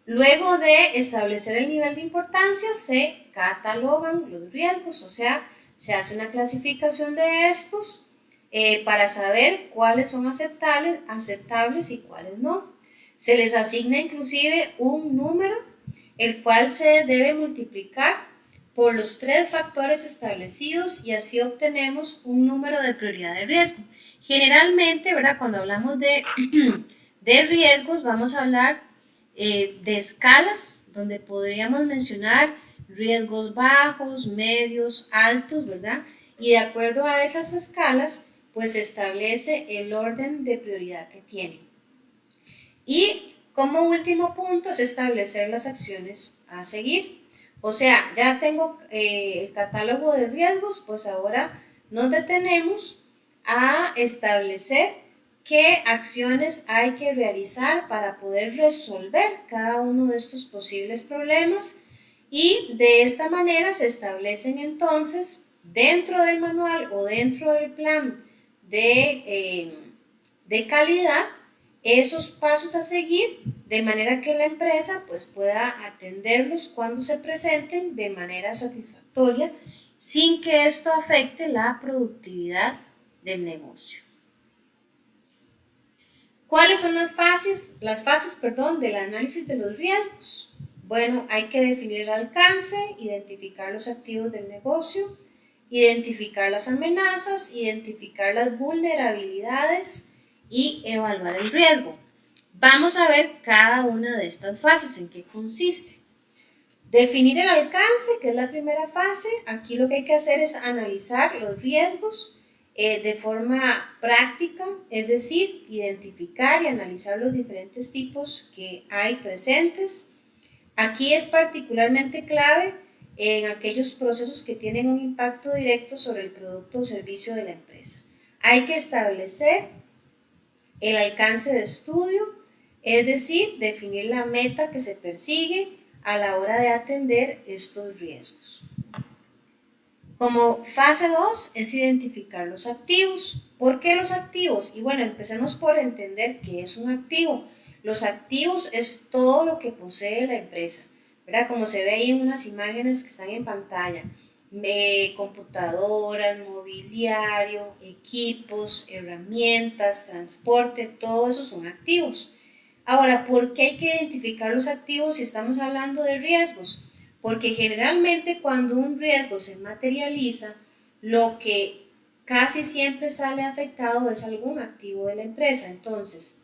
Luego de establecer el nivel de importancia, se catalogan los riesgos, o sea, se hace una clasificación de estos para saber cuáles son aceptables y cuáles no. Se les asigna inclusive un número, el cual se debe multiplicar por los 3 factores establecidos y así obtenemos un número de prioridad de riesgo. Generalmente, ¿verdad? Cuando hablamos de riesgos, vamos a hablar de escalas, donde podríamos mencionar riesgos bajos, medios, altos, ¿verdad? Y de acuerdo a esas escalas, pues se establece el orden de prioridad que tienen. Y como último punto es establecer las acciones a seguir. O sea, ya tengo el catálogo de riesgos, pues ahora nos detenemos a establecer qué acciones hay que realizar para poder resolver cada uno de estos posibles problemas y de esta manera se establecen entonces dentro del manual o dentro del plan de calidad esos pasos a seguir de manera que la empresa pues pueda atenderlos cuando se presenten de manera satisfactoria sin que esto afecte la productividad del negocio. ¿Cuáles son las fases del análisis de los riesgos? Bueno, hay que definir el alcance, identificar los activos del negocio, identificar las amenazas, identificar las vulnerabilidades y evaluar el riesgo. Vamos a ver cada una de estas fases, en qué consiste. Definir el alcance, que es la primera fase. Aquí lo que hay que hacer es analizar los riesgos de forma práctica, es decir, identificar y analizar los diferentes tipos que hay presentes. Aquí es particularmente clave en aquellos procesos que tienen un impacto directo sobre el producto o servicio de la empresa. Hay que establecer el alcance de estudio, es decir, definir la meta que se persigue a la hora de atender estos riesgos. Como fase 2 es identificar los activos. ¿Por qué los activos? Y bueno, empecemos por entender qué es un activo. Los activos es todo lo que posee la empresa, ¿verdad? Como se ve ahí en unas imágenes que están en pantalla. Computadoras, mobiliario, equipos, herramientas, transporte, todo eso son activos. Ahora, ¿por qué hay que identificar los activos si estamos hablando de riesgos? Porque generalmente cuando un riesgo se materializa, lo que casi siempre sale afectado es algún activo de la empresa. Entonces,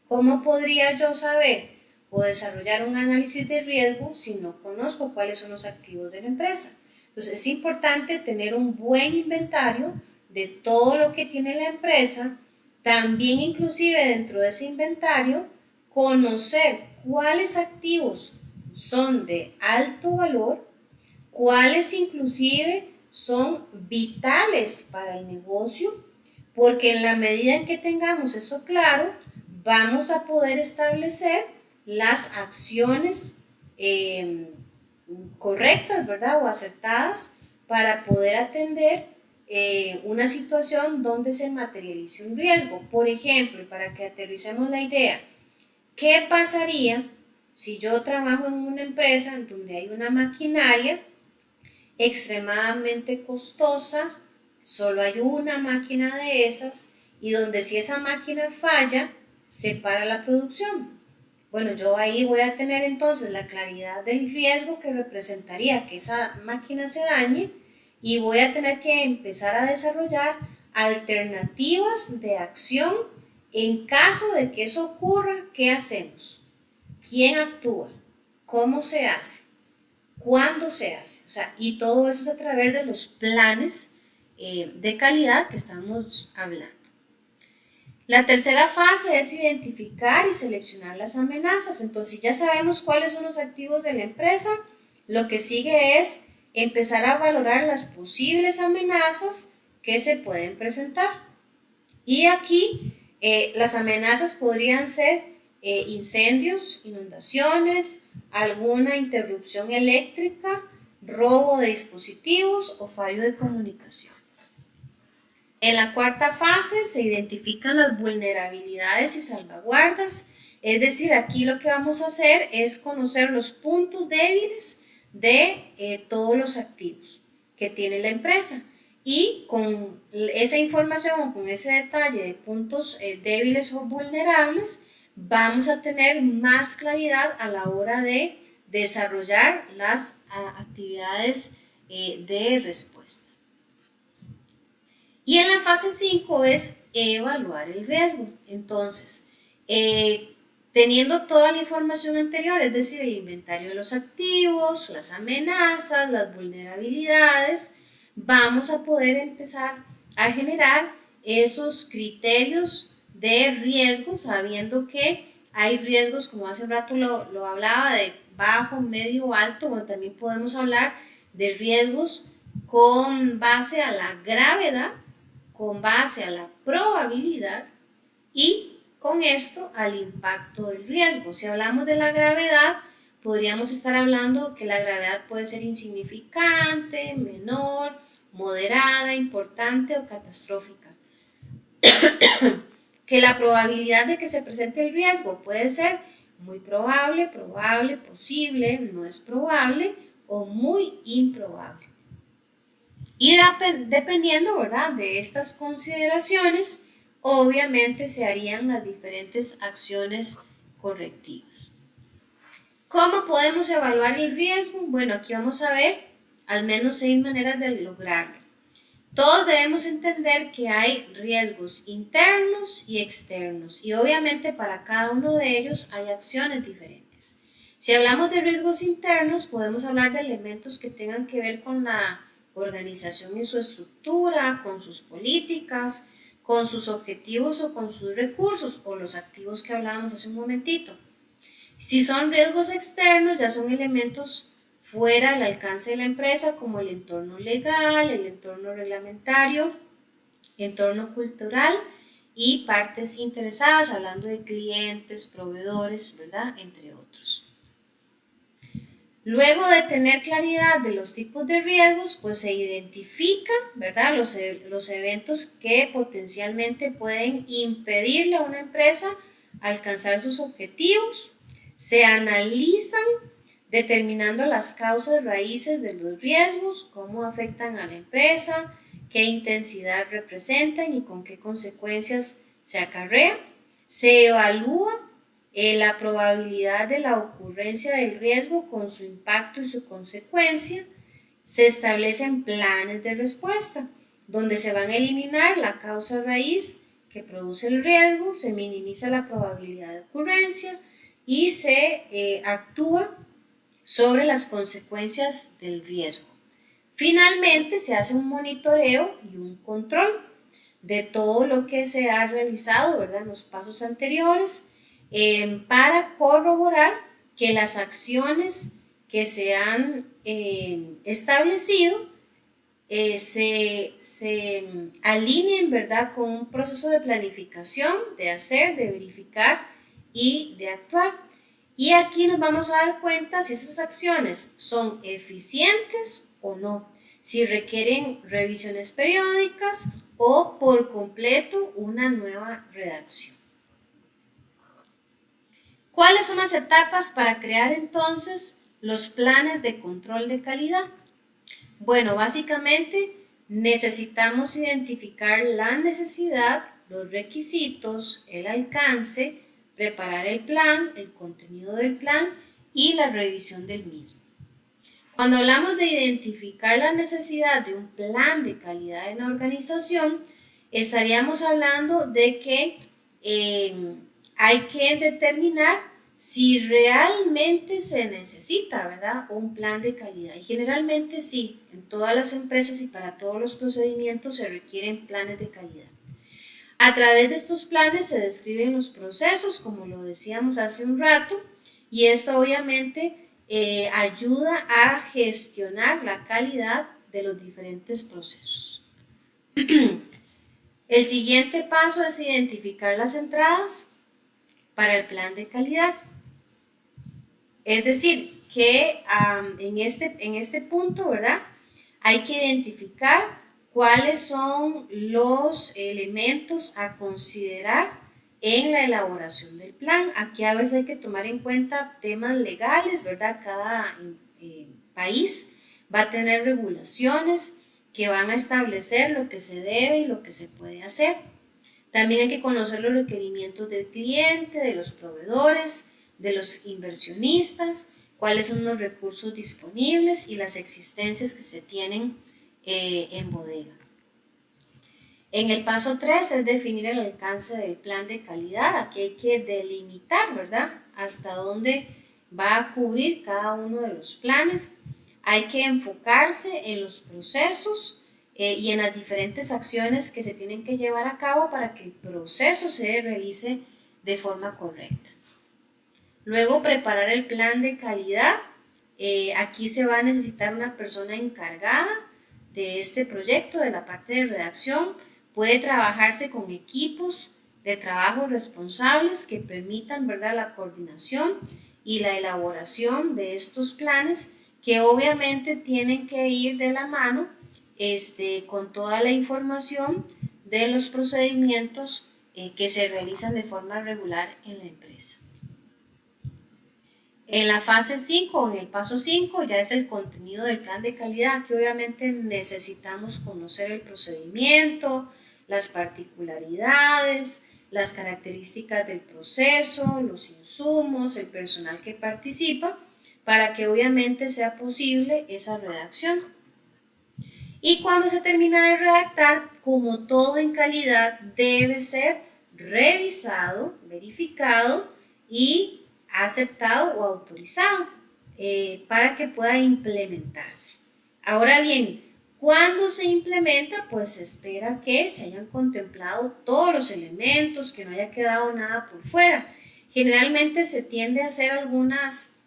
¿cómo podría yo saber o desarrollar un análisis de riesgo si no conozco cuáles son los activos de la empresa? Entonces, es importante tener un buen inventario de todo lo que tiene la empresa, también inclusive dentro de ese inventario, conocer cuáles activos son de alto valor, cuáles inclusive son vitales para el negocio, porque en la medida en que tengamos eso claro, vamos a poder establecer las acciones correctas, ¿verdad? O acertadas para poder atender una situación donde se materialice un riesgo. Por ejemplo, para que aterricemos la idea, ¿qué pasaría si yo trabajo en una empresa en donde hay una maquinaria extremadamente costosa, solo hay una máquina de esas y donde si esa máquina falla, se para la producción? Bueno, yo ahí voy a tener entonces la claridad del riesgo que representaría que esa máquina se dañe y voy a tener que empezar a desarrollar alternativas de acción en caso de que eso ocurra. ¿Qué hacemos? ¿Quién actúa? ¿Cómo se hace? ¿Cuándo se hace? O sea, y todo eso es a través de los planes de calidad que estamos hablando. La tercera fase es identificar y seleccionar las amenazas. Entonces, ya sabemos cuáles son los activos de la empresa. Lo que sigue es empezar a valorar las posibles amenazas que se pueden presentar. Y aquí las amenazas podrían ser incendios, inundaciones, alguna interrupción eléctrica, robo de dispositivos o fallo de comunicaciones. En la cuarta fase se identifican las vulnerabilidades y salvaguardas, es decir, aquí lo que vamos a hacer es conocer los puntos débiles de todos los activos que tiene la empresa y con esa información o con ese detalle de puntos débiles o vulnerables vamos a tener más claridad a la hora de desarrollar las actividades de respuesta. Y en la fase 5 es evaluar el riesgo. Entonces, teniendo toda la información anterior, es decir, el inventario de los activos, las amenazas, las vulnerabilidades, vamos a poder empezar a generar esos criterios de riesgo, sabiendo que hay riesgos, como hace rato lo hablaba, de bajo, medio, alto. Bueno, también podemos hablar de riesgos con base a la gravedad, con base a la probabilidad y con esto al impacto del riesgo. Si hablamos de la gravedad, podríamos estar hablando que la gravedad puede ser insignificante, menor, moderada, importante o catastrófica. Que la probabilidad de que se presente el riesgo puede ser muy probable, probable, posible, no es probable o muy improbable. Y dependiendo, ¿verdad?, de estas consideraciones, obviamente se harían las diferentes acciones correctivas. ¿Cómo podemos evaluar el riesgo? Bueno, aquí vamos a ver al menos 6 maneras de lograrlo. Todos debemos entender que hay riesgos internos y externos y obviamente para cada uno de ellos hay acciones diferentes. Si hablamos de riesgos internos, podemos hablar de elementos que tengan que ver con la organización y su estructura, con sus políticas, con sus objetivos o con sus recursos o los activos que hablábamos hace un momentito. Si son riesgos externos, ya son elementos fuera del alcance de la empresa, como el entorno legal, el entorno reglamentario, entorno cultural y partes interesadas, hablando de clientes, proveedores, ¿verdad?, entre otros. Luego de tener claridad de los tipos de riesgos, pues se identifican, ¿verdad?, los eventos que potencialmente pueden impedirle a una empresa alcanzar sus objetivos. Se analizan determinando las causas raíces de los riesgos, cómo afectan a la empresa, qué intensidad representan y con qué consecuencias se acarrean. Se evalúa la probabilidad de la ocurrencia del riesgo con su impacto y su consecuencia. Se establecen planes de respuesta, donde se van a eliminar la causa raíz que produce el riesgo, se minimiza la probabilidad de ocurrencia y se actúa sobre las consecuencias del riesgo. Finalmente, se hace un monitoreo y un control de todo lo que se ha realizado, ¿verdad?, en los pasos anteriores, para corroborar que las acciones que se han establecido se alineen, ¿verdad?, con un proceso de planificación, de hacer, de verificar y de actuar. Y aquí nos vamos a dar cuenta si esas acciones son eficientes o no, si requieren revisiones periódicas o por completo una nueva redacción. ¿Cuáles son las etapas para crear entonces los planes de control de calidad? Bueno, básicamente necesitamos identificar la necesidad, los requisitos, el alcance, preparar el plan, el contenido del plan y la revisión del mismo. Cuando hablamos de identificar la necesidad de un plan de calidad en la organización, estaríamos hablando de que hay que determinar si realmente se necesita, ¿verdad?, un plan de calidad. Y generalmente sí, en todas las empresas y para todos los procedimientos se requieren planes de calidad. A través de estos planes se describen los procesos, como lo decíamos hace un rato, y esto obviamente ayuda a gestionar la calidad de los diferentes procesos. El siguiente paso es identificar las entradas para el plan de calidad. Es decir, que en este punto, ¿verdad? Hay que identificar cuáles son los elementos a considerar en la elaboración del plan. Aquí a veces hay que tomar en cuenta temas legales, ¿verdad? Cada país va a tener regulaciones que van a establecer lo que se debe y lo que se puede hacer. También hay que conocer los requerimientos del cliente, de los proveedores, de los inversionistas, cuáles son los recursos disponibles y las existencias que se tienen en bodega. En el paso 3 es definir el alcance del plan de calidad. Aquí hay que delimitar, ¿verdad?, hasta dónde va a cubrir cada uno de los planes. Hay que enfocarse en los procesos y en las diferentes acciones que se tienen que llevar a cabo para que el proceso se realice de forma correcta. Luego, preparar el plan de calidad. Aquí se va a necesitar una persona encargada de este proyecto, de la parte de redacción. Puede trabajarse con equipos de trabajo responsables que permitan, ¿verdad?, la coordinación y la elaboración de estos planes, que obviamente tienen que ir de la mano con toda la información de los procedimientos que se realizan de forma regular en la empresa. En la fase 5 o en el paso 5 ya es el contenido del plan de calidad, que obviamente necesitamos conocer el procedimiento, las particularidades, las características del proceso, los insumos, el personal que participa, para que obviamente sea posible esa redacción. Y cuando se termina de redactar, como todo en calidad, debe ser revisado, verificado y aceptado o autorizado para que pueda implementarse. Ahora bien, cuando se implementa, pues se espera que se hayan contemplado todos los elementos, que no haya quedado nada por fuera. Generalmente se tiende a hacer algunas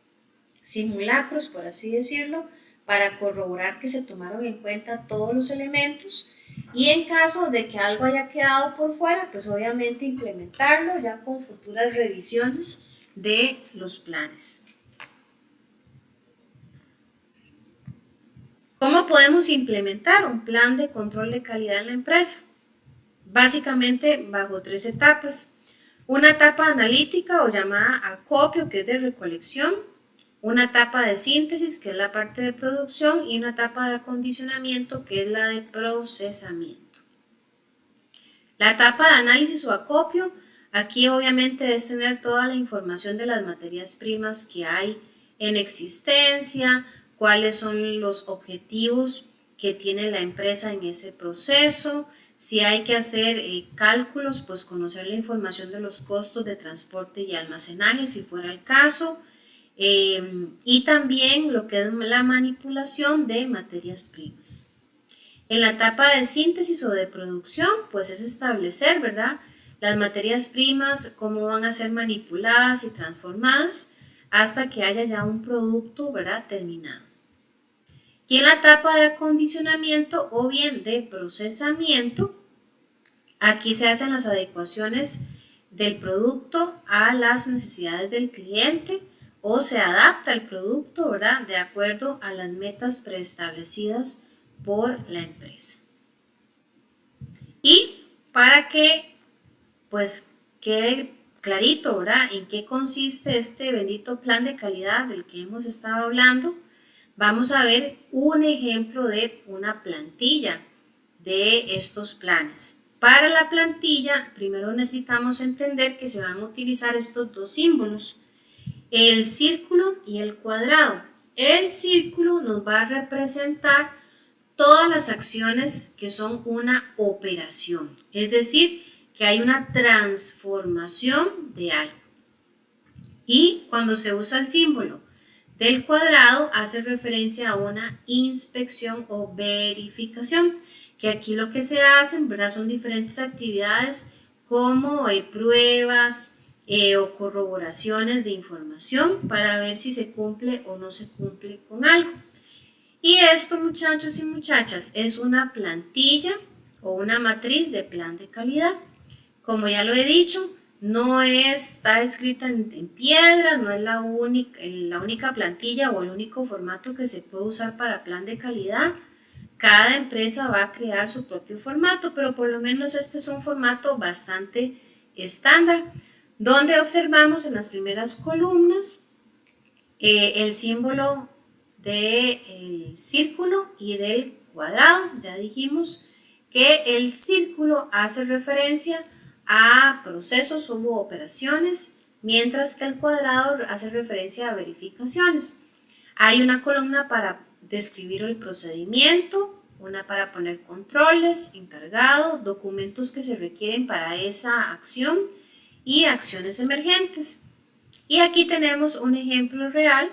simulacros, por así decirlo, para corroborar que se tomaron en cuenta todos los elementos, y en caso de que algo haya quedado por fuera, pues obviamente implementarlo ya con futuras revisiones de los planes. ¿Cómo podemos implementar un plan de control de calidad en la empresa? Básicamente bajo 3 etapas. Una etapa analítica o llamada acopio, que es de recolección, una etapa de síntesis, que es la parte de producción, y una etapa de acondicionamiento, que es la de procesamiento. La etapa de análisis o acopio, aquí obviamente es tener toda la información de las materias primas que hay en existencia, cuáles son los objetivos que tiene la empresa en ese proceso. Si hay que hacer cálculos, pues conocer la información de los costos de transporte y almacenaje, si fuera el caso. Y también lo que es la manipulación de materias primas. En la etapa de síntesis o de producción, pues es establecer, ¿verdad?, las materias primas, cómo van a ser manipuladas y transformadas hasta que haya ya un producto, ¿verdad?, terminado. Y en la etapa de acondicionamiento o bien de procesamiento, aquí se hacen las adecuaciones del producto a las necesidades del cliente, o se adapta el producto, ¿verdad?, de acuerdo a las metas preestablecidas por la empresa. Y para que pues quede clarito, ¿verdad?, en qué consiste este bendito plan de calidad del que hemos estado hablando, vamos a ver un ejemplo de una plantilla de estos planes. Para la plantilla, primero necesitamos entender que se van a utilizar estos dos símbolos, el círculo y el cuadrado. El círculo nos va a representar todas las acciones que son una operación, es decir, que hay una transformación de algo. Y cuando se usa el símbolo del cuadrado, hace referencia a una inspección o verificación, que aquí lo que se hacen, ¿verdad?, son diferentes actividades como pruebas, o corroboraciones de información para ver si se cumple o no se cumple con algo. Y esto, muchachos y muchachas, es una plantilla o una matriz de plan de calidad. Como ya lo he dicho, no está escrita en piedra, no es la única plantilla o el único formato que se puede usar para plan de calidad. Cada empresa va a crear su propio formato, pero por lo menos este es un formato bastante estándar, donde observamos en las primeras columnas el símbolo del círculo y del cuadrado. Ya dijimos que el círculo hace referencia a procesos u operaciones, mientras que el cuadrado hace referencia a verificaciones. Hay una columna para describir el procedimiento, una para poner controles, encargado, documentos que se requieren para esa acción y acciones emergentes. Y aquí tenemos un ejemplo real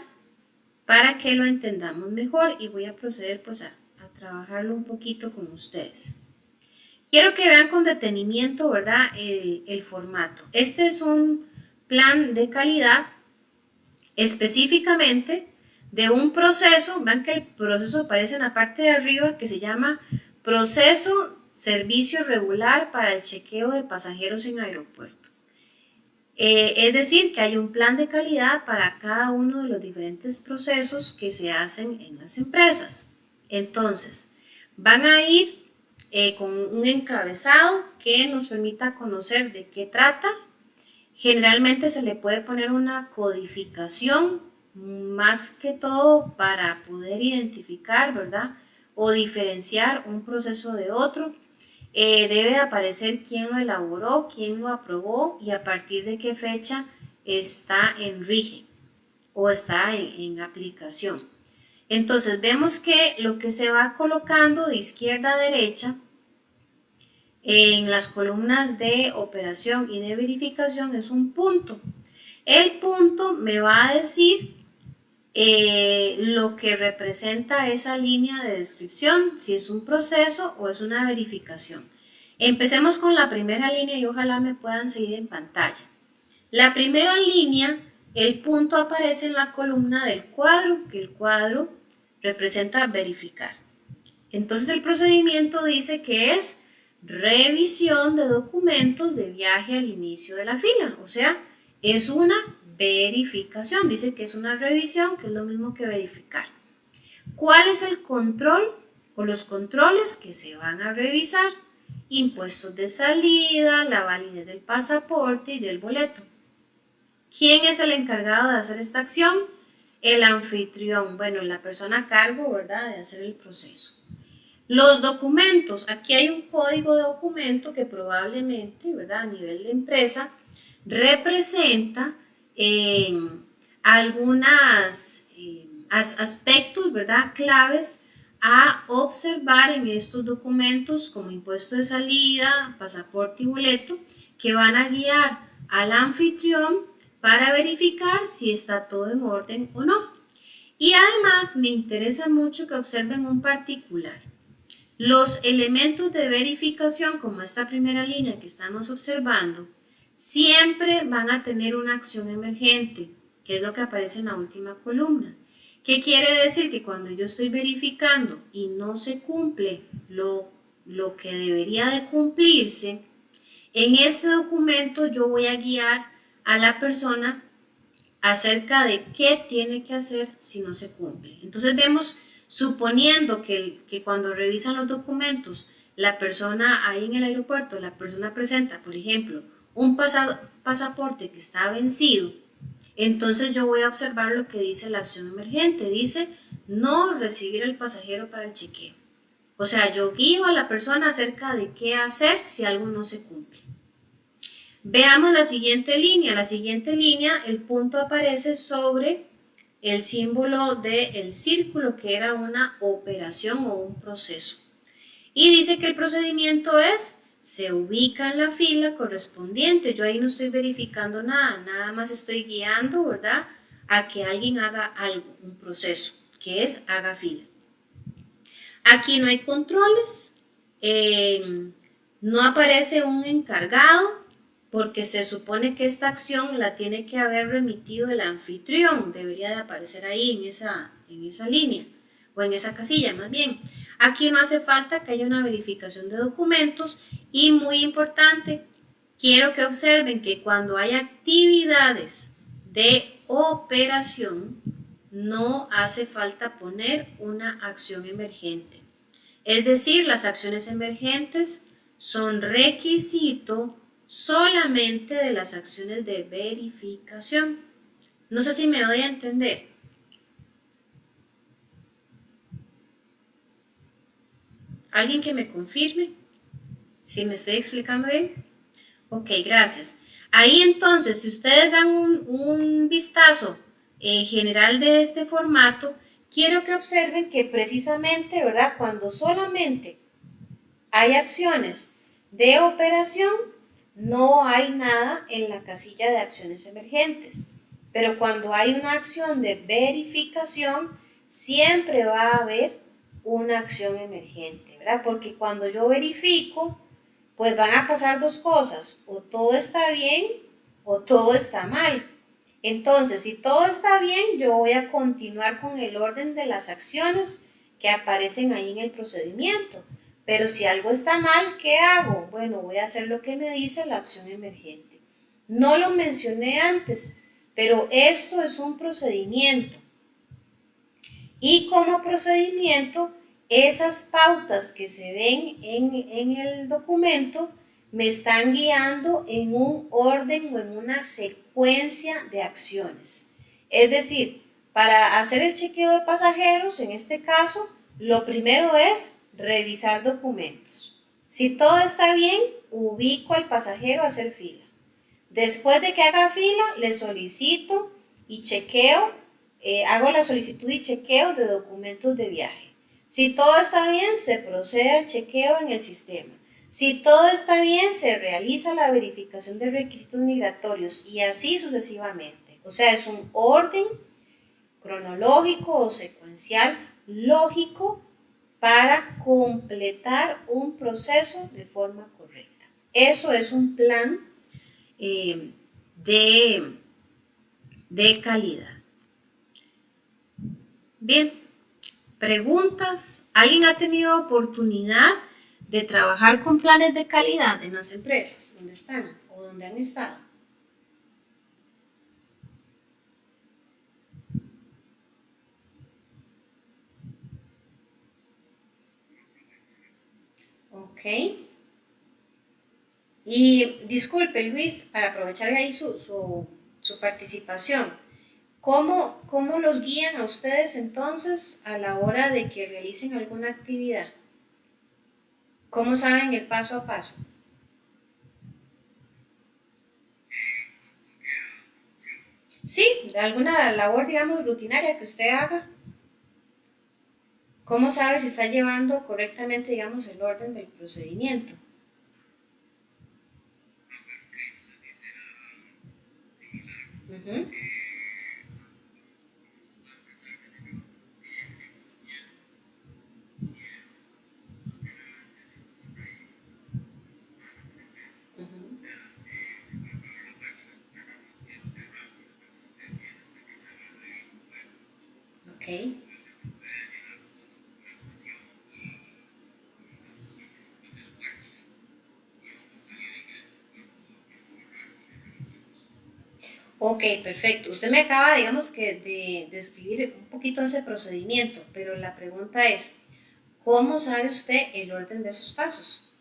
para que lo entendamos mejor y voy a proceder pues a trabajarlo un poquito con ustedes. Quiero que vean con detenimiento, ¿verdad?, el formato. Este es un plan de calidad específicamente de un proceso. Vean que el proceso aparece en la parte de arriba, que se llama proceso servicio regular para el chequeo de pasajeros en aeropuerto. Es decir, que hay un plan de calidad para cada uno de los diferentes procesos que se hacen en las empresas. Entonces, van a ir con un encabezado que nos permita conocer de qué trata. Generalmente se le puede poner una codificación, más que todo para poder identificar, ¿verdad?, o diferenciar un proceso de otro. Debe de aparecer quién lo elaboró, quién lo aprobó y a partir de qué fecha está en rige o está en aplicación. Entonces vemos que lo que se va colocando de izquierda a derecha en las columnas de operación y de verificación es un punto. El punto me va a decir lo que representa esa línea de descripción, si es un proceso o es una verificación. Empecemos con la primera línea y ojalá me puedan seguir en pantalla. La primera línea, el punto aparece en la columna del cuadro, que el cuadro representa verificar. Entonces el procedimiento dice que es revisión de documentos de viaje al inicio de la fila, o sea, es una verificación. Dice que es una revisión, que es lo mismo que verificar. ¿Cuál es el control o los controles que se van a revisar? Impuestos de salida, la validez del pasaporte y del boleto. ¿Quién es el encargado de hacer esta acción? El anfitrión, bueno, la persona a cargo, ¿verdad?, de hacer el proceso. Los documentos, aquí hay un código de documento que probablemente, ¿verdad?, a nivel de empresa representa algunos aspectos, ¿verdad?, claves a observar en estos documentos como impuesto de salida, pasaporte y boleto, que van a guiar al anfitrión para verificar si está todo en orden o no. Y además me interesa mucho que observen un particular. Los elementos de verificación, como esta primera línea que estamos observando, siempre van a tener una acción emergente, que es lo que aparece en la última columna. ¿Qué quiere decir? Que cuando yo estoy verificando y no se cumple lo que debería de cumplirse, en este documento yo voy a guiar a la persona acerca de qué tiene que hacer si no se cumple. Entonces vemos, suponiendo que cuando revisan los documentos, la persona ahí en el aeropuerto, la persona presenta, por ejemplo, un pasaporte que está vencido, entonces yo voy a observar lo que dice la acción emergente. Dice no recibir el pasajero para el chequeo. O sea, yo guío a la persona acerca de qué hacer si algo no se cumple. Veamos la siguiente línea. La siguiente línea, el punto aparece sobre el símbolo del círculo, que era una operación o un proceso. Y dice que el procedimiento es, se ubica en la fila correspondiente. Yo ahí no estoy verificando nada, nada más estoy guiando, ¿verdad?, a que alguien haga algo, un proceso, que es haga fila. Aquí no hay controles, no aparece un encargado, porque se supone que esta acción la tiene que haber remitido el anfitrión, debería de aparecer ahí en esa línea, o en esa casilla más bien. Aquí no hace falta que haya una verificación de documentos y muy importante, quiero que observen que cuando hay actividades de operación, no hace falta poner una acción emergente. Es decir, las acciones emergentes son requisito solamente de las acciones de verificación. No sé si me doy a entender. ¿Alguien que me confirme si me estoy explicando bien? Ok, gracias. Ahí entonces, si ustedes dan un vistazo general de este formato, quiero que observen que precisamente, ¿verdad? Cuando solamente hay acciones de operación, no hay nada en la casilla de acciones emergentes. Pero cuando hay una acción de verificación, siempre va a haber una acción emergente, ¿verdad? Porque cuando yo verifico, pues van a pasar dos cosas, o todo está bien o todo está mal. Entonces, si todo está bien, yo voy a continuar con el orden de las acciones que aparecen ahí en el procedimiento. Pero si algo está mal, ¿qué hago? Bueno, voy a hacer lo que me dice la acción emergente. No lo mencioné antes, pero esto es un procedimiento. Y como procedimiento, esas pautas que se ven en el documento me están guiando en un orden o en una secuencia de acciones. Es decir, para hacer el chequeo de pasajeros, en este caso, lo primero es revisar documentos. Si todo está bien, ubico al pasajero a hacer fila. Después de que haga fila, le solicito y chequeo, hago la solicitud y chequeo de documentos de viaje. Si todo está bien, se procede al chequeo en el sistema. Si todo está bien, se realiza la verificación de requisitos migratorios y así sucesivamente. O sea, es un orden cronológico o secuencial lógico para completar un proceso de forma correcta. Eso es un plan eh, de, de calidad. Bien, preguntas. ¿Alguien ha tenido oportunidad de trabajar con planes de calidad en las empresas donde están o donde han estado? Ok. Y disculpe, Luis, para aprovechar ahí su participación, ¿cómo los guían a ustedes entonces a la hora de que realicen alguna actividad? ¿Cómo saben el paso a paso? Sí, de alguna labor, digamos, rutinaria que usted haga. ¿Cómo sabe si está llevando correctamente, digamos, el orden del procedimiento? Ujú. Ujú. Ok, ok, perfecto. Usted me acaba, digamos, que de describir un poquito ese procedimiento, pero la pregunta es, ¿cómo sabe usted el orden de esos pasos?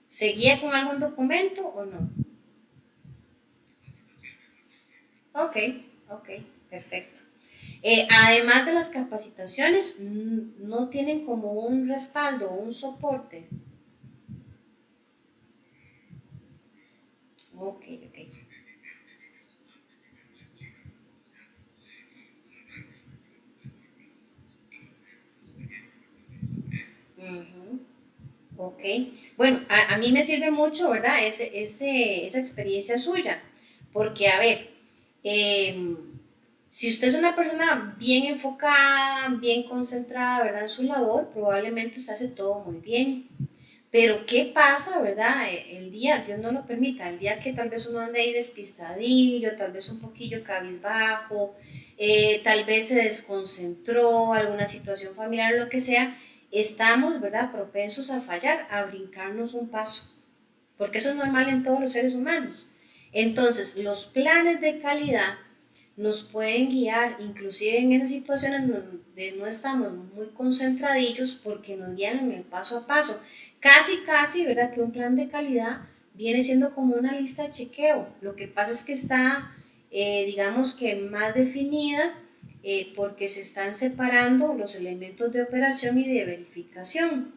¿Se guía con algún documento o no? Ok, ok, perfecto. Además de las capacitaciones, ¿no tienen como un respaldo o un soporte? Ok, ok. Ujú. Ok, bueno, a mí me sirve mucho, ¿verdad? Esa experiencia suya, porque a ver, em, si usted es una persona bien enfocada, bien concentrada, ¿verdad? En su labor, probablemente usted hace todo muy bien. Pero ¿qué pasa, verdad? El día, Dios no lo permita, el día que tal vez uno ande ahí despistadillo, tal vez un poquillo cabizbajo, tal vez se desconcentró, alguna situación familiar o lo que sea, estamos, ¿verdad? Propensos a fallar, a brincarnos un paso. porque eso es normal en todos los seres humanos. Entonces, los planes de calidad nos pueden guiar, inclusive en esas situaciones donde no estamos muy concentradillos, porque nos guían en el paso a paso. Casi, casi, ¿verdad? Que un plan de calidad viene siendo como una lista de chequeo. Lo que pasa es que está, digamos que más definida, porque se están separando los elementos de operación y de verificación.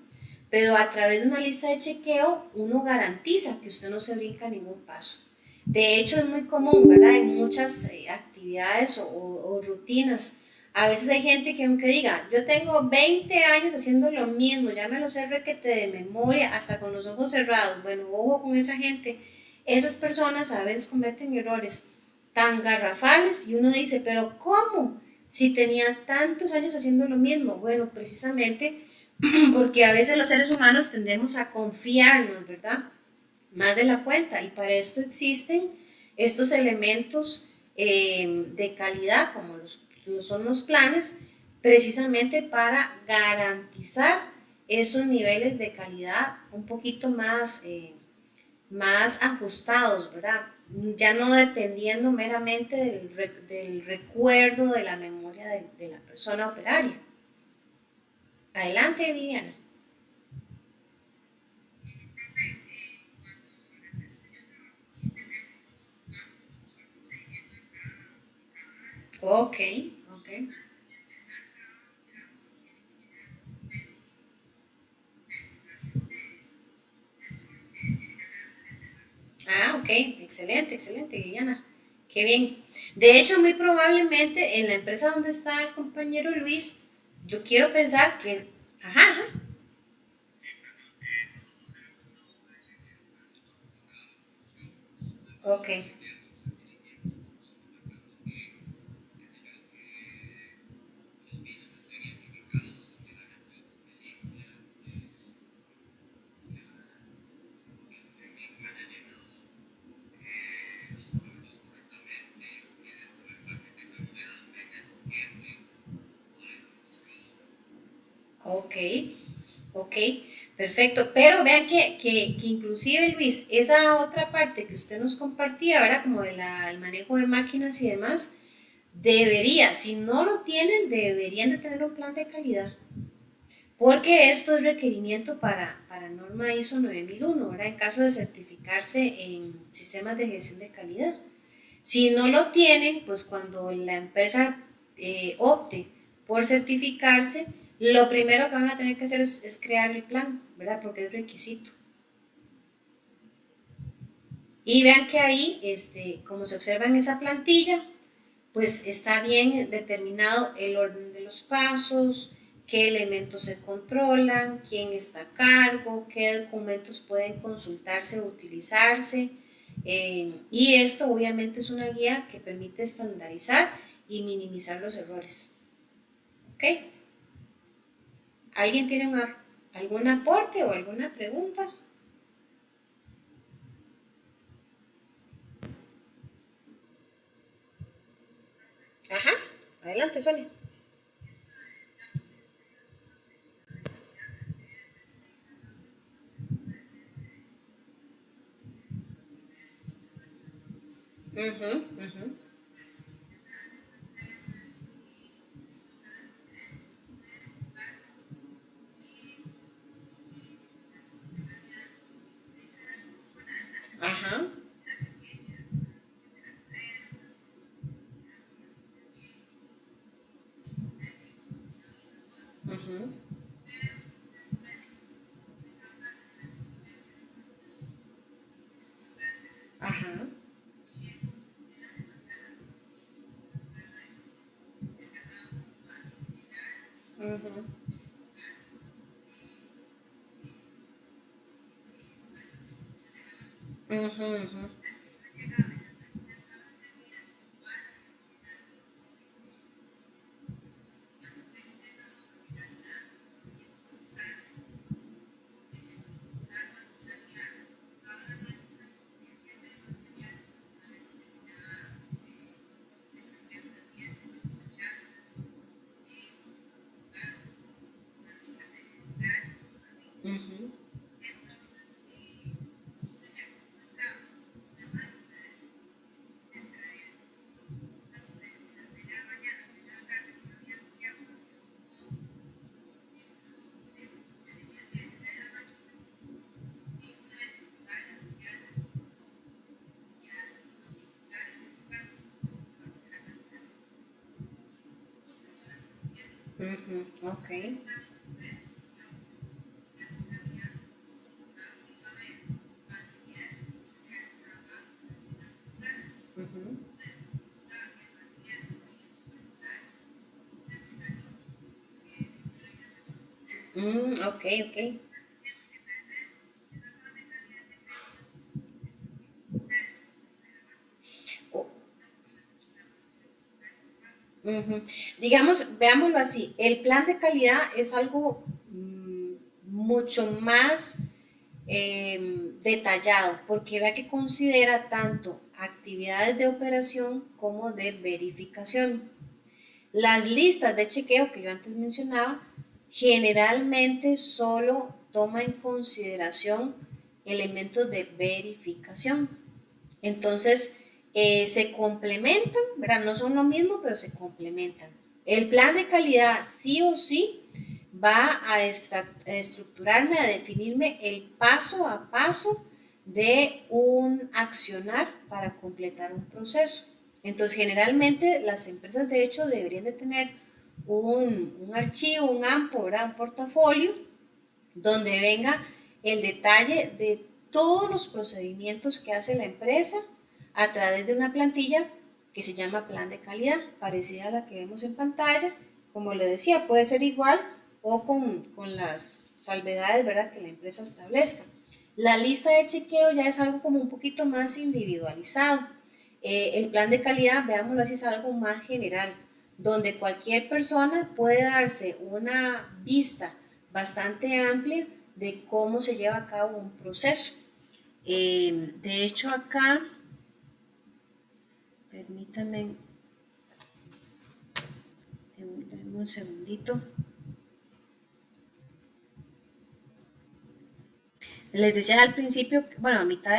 Pero a través de una lista de chequeo, uno garantiza que usted no se brinca ningún paso. De hecho, es muy común, ¿verdad? En muchas actividades o rutinas. A veces hay gente que aunque diga, yo tengo 20 años haciendo lo mismo, ya me lo sé requete de memoria, hasta con los ojos cerrados. Bueno, ojo con esa gente. Esas personas a veces cometen errores tan garrafales y uno dice, pero ¿cómo? Si tenía tantos años haciendo lo mismo. Bueno, precisamente porque a veces los seres humanos tendemos a confiarnos, ¿verdad? Más de la cuenta, y para esto existen estos elementos de calidad, como son los planes, precisamente para garantizar esos niveles de calidad un poquito más, más ajustados, ¿verdad? Ya no dependiendo meramente del recuerdo, de la memoria de la persona operaria. Adelante, Viviana. Ok, ok. Ah, ok, excelente, excelente, Viviana. Qué bien. De hecho, muy probablemente en la empresa donde está el compañero Luis, yo quiero pensar que, ajá, ajá, ok, ok, ok, perfecto. Pero vean que inclusive Luis, esa otra parte que usted nos compartía, ¿verdad? Como el manejo de máquinas y demás, debería, si no lo tienen, deberían de tener un plan de calidad. Porque esto es requerimiento para norma ISO 9001, ¿verdad? En caso de certificarse en sistemas de gestión de calidad. Si no lo tienen, pues cuando la empresa opte por certificarse, lo primero que van a tener que hacer es crear el plan, ¿verdad? Porque es requisito. Y vean que ahí, como se observa en esa plantilla, pues está bien determinado el orden de los pasos, qué elementos se controlan, quién está a cargo, qué documentos pueden consultarse o utilizarse. Y esto obviamente es una guía que permite estandarizar y minimizar los errores. ¿Ok? ¿Alguien tiene algún aporte o alguna pregunta? Ajá, adelante, Sonia. Ujú, ujú. Ajá. Ujú, ajá. Ujú, ujú, ujú. Ujú. Ujú, ok. Ujú. Ok, ok. O- Ujú. Digamos, veámoslo así, el plan de calidad es algo mucho más detallado, porque vea que considera tanto actividades de operación como de verificación. Las listas de chequeo que yo antes mencionaba generalmente solo toma en consideración elementos de verificación. Entonces, se complementan, ¿verdad? No son lo mismo, pero se complementan. El plan de calidad sí o sí va a estructurarme, a definirme el paso a paso de un accionar para completar un proceso. Entonces, generalmente las empresas de hecho deberían de tener un archivo, un AMPO, ¿verdad? Un portafolio donde venga el detalle de todos los procedimientos que hace la empresa a través de una plantilla que se llama plan de calidad, parecida a la que vemos en pantalla. Como le decía, puede ser igual o con las salvedades, ¿verdad?, que la empresa establezca. La lista de chequeo ya es algo como un poquito más individualizado. El plan de calidad, veámoslo así, es algo más general, donde cualquier persona puede darse una vista bastante amplia de cómo se lleva a cabo un proceso. De hecho, acá, permítanme, un segundito. Les decía al principio, bueno, a mitad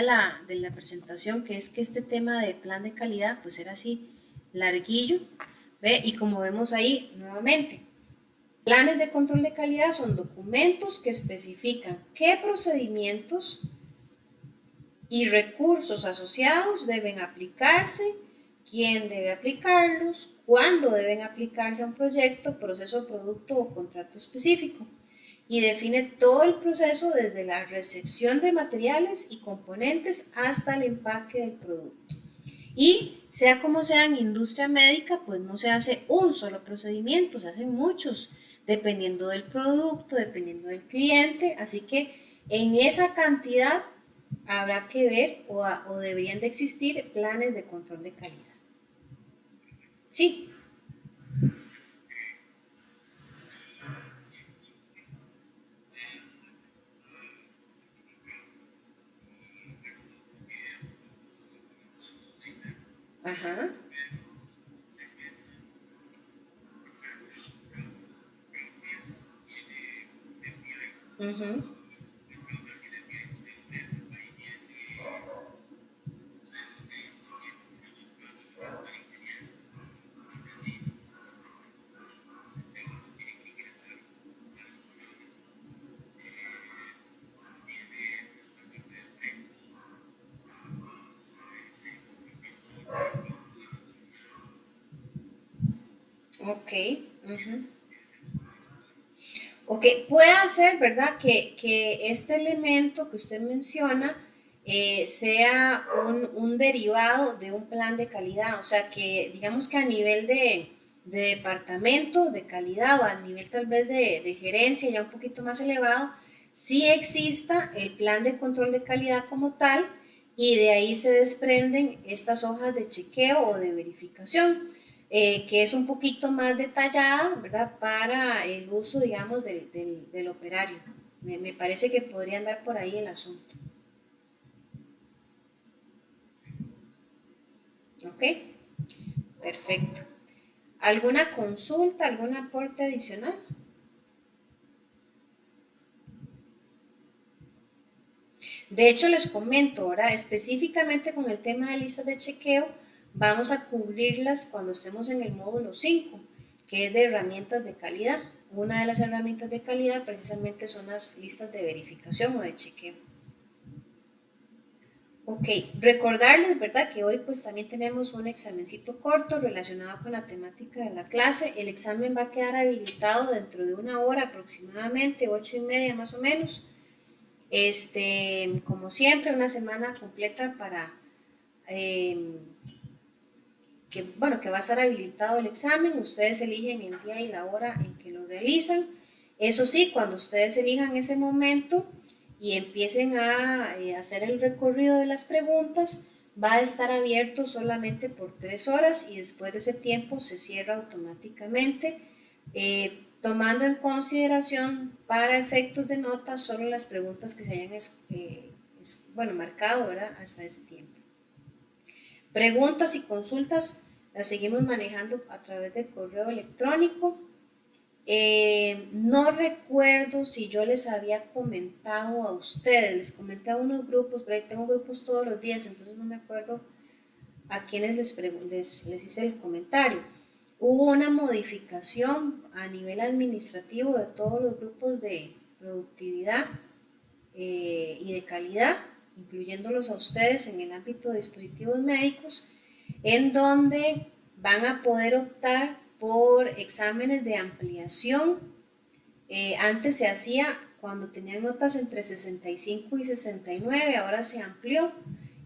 de la presentación, que es que este tema de plan de calidad, pues era así larguillo, ¿ve? Y como vemos ahí, nuevamente, planes de control de calidad son documentos que especifican qué procedimientos y recursos asociados deben aplicarse, quién debe aplicarlos, cuándo deben aplicarse a un proyecto, proceso, producto o contrato específico. Y define todo el proceso desde la recepción de materiales y componentes hasta el empaque del producto. Y sea como sea en industria médica, pues no se hace un solo procedimiento, se hacen muchos, dependiendo del producto, dependiendo del cliente. Así que en esa cantidad habrá que ver o deberían de existir planes de control de calidad. Sí, ajá. Uh-huh. Ok. Uh-huh. Ok, puede ser, ¿verdad? Que este elemento que usted menciona sea un derivado de un plan de calidad, o sea, que digamos que a nivel de departamento de calidad o a nivel tal vez de gerencia ya un poquito más elevado, sí exista el plan de control de calidad como tal y de ahí se desprenden estas hojas de chequeo o de verificación que es un poquito más detallada, ¿verdad? Para el uso, digamos, del operario. Me parece que podría andar por ahí el asunto. ¿Ok? Perfecto. ¿Alguna consulta, algún aporte adicional? De hecho, les comento, ahora específicamente con el tema de listas de chequeo, vamos a cubrirlas cuando estemos en el módulo 5, que es de herramientas de calidad. Una de las herramientas de calidad precisamente son las listas de verificación o de chequeo. Ok, recordarles, ¿verdad? Que hoy pues también tenemos un examencito corto relacionado con la temática de la clase. El examen va a quedar habilitado dentro de una hora aproximadamente, 8:30 más o menos. Como siempre, una semana completa para que va a estar habilitado el examen. Ustedes eligen el día y la hora en que lo realizan. Eso sí, cuando ustedes elijan ese momento y empiecen a hacer el recorrido de las preguntas, va a estar abierto solamente por 3 horas y después de ese tiempo se cierra automáticamente, tomando en consideración para efectos de nota solo las preguntas que se hayan marcado, ¿verdad? Hasta ese tiempo. Preguntas y consultas las seguimos manejando a través del correo electrónico. No recuerdo si yo les había comentado a ustedes, les comenté a unos grupos, pero ahí tengo grupos todos los días, entonces no me acuerdo a quienes les hice el comentario. Hubo una modificación a nivel administrativo de todos los grupos de productividad y de calidad, incluyéndolos a ustedes en el ámbito de dispositivos médicos, en donde van a poder optar por exámenes de ampliación. Antes se hacía cuando tenían notas entre 65 y 69, ahora se amplió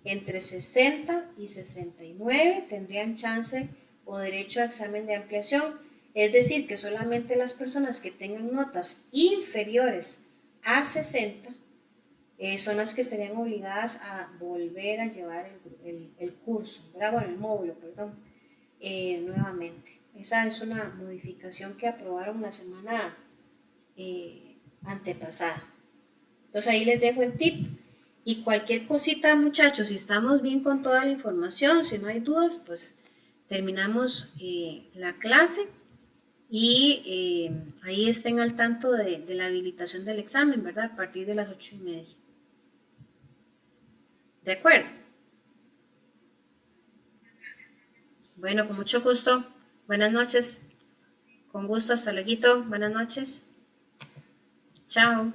entre 60 y 69, tendrían chance o derecho a examen de ampliación, es decir, que solamente las personas que tengan notas inferiores a 60 son las que estarían obligadas a volver a llevar el curso, ¿verdad? Bueno, el módulo, perdón, nuevamente. Esa es una modificación que aprobaron la semana antepasada. Entonces ahí les dejo el tip. Y cualquier cosita, muchachos, si estamos bien con toda la información, si no hay dudas, pues terminamos la clase y ahí estén al tanto de la habilitación del examen, ¿verdad? A partir de las 8:30. ¿De acuerdo? Bueno, con mucho gusto. Buenas noches. Con gusto, hasta luego. Buenas noches. Chao.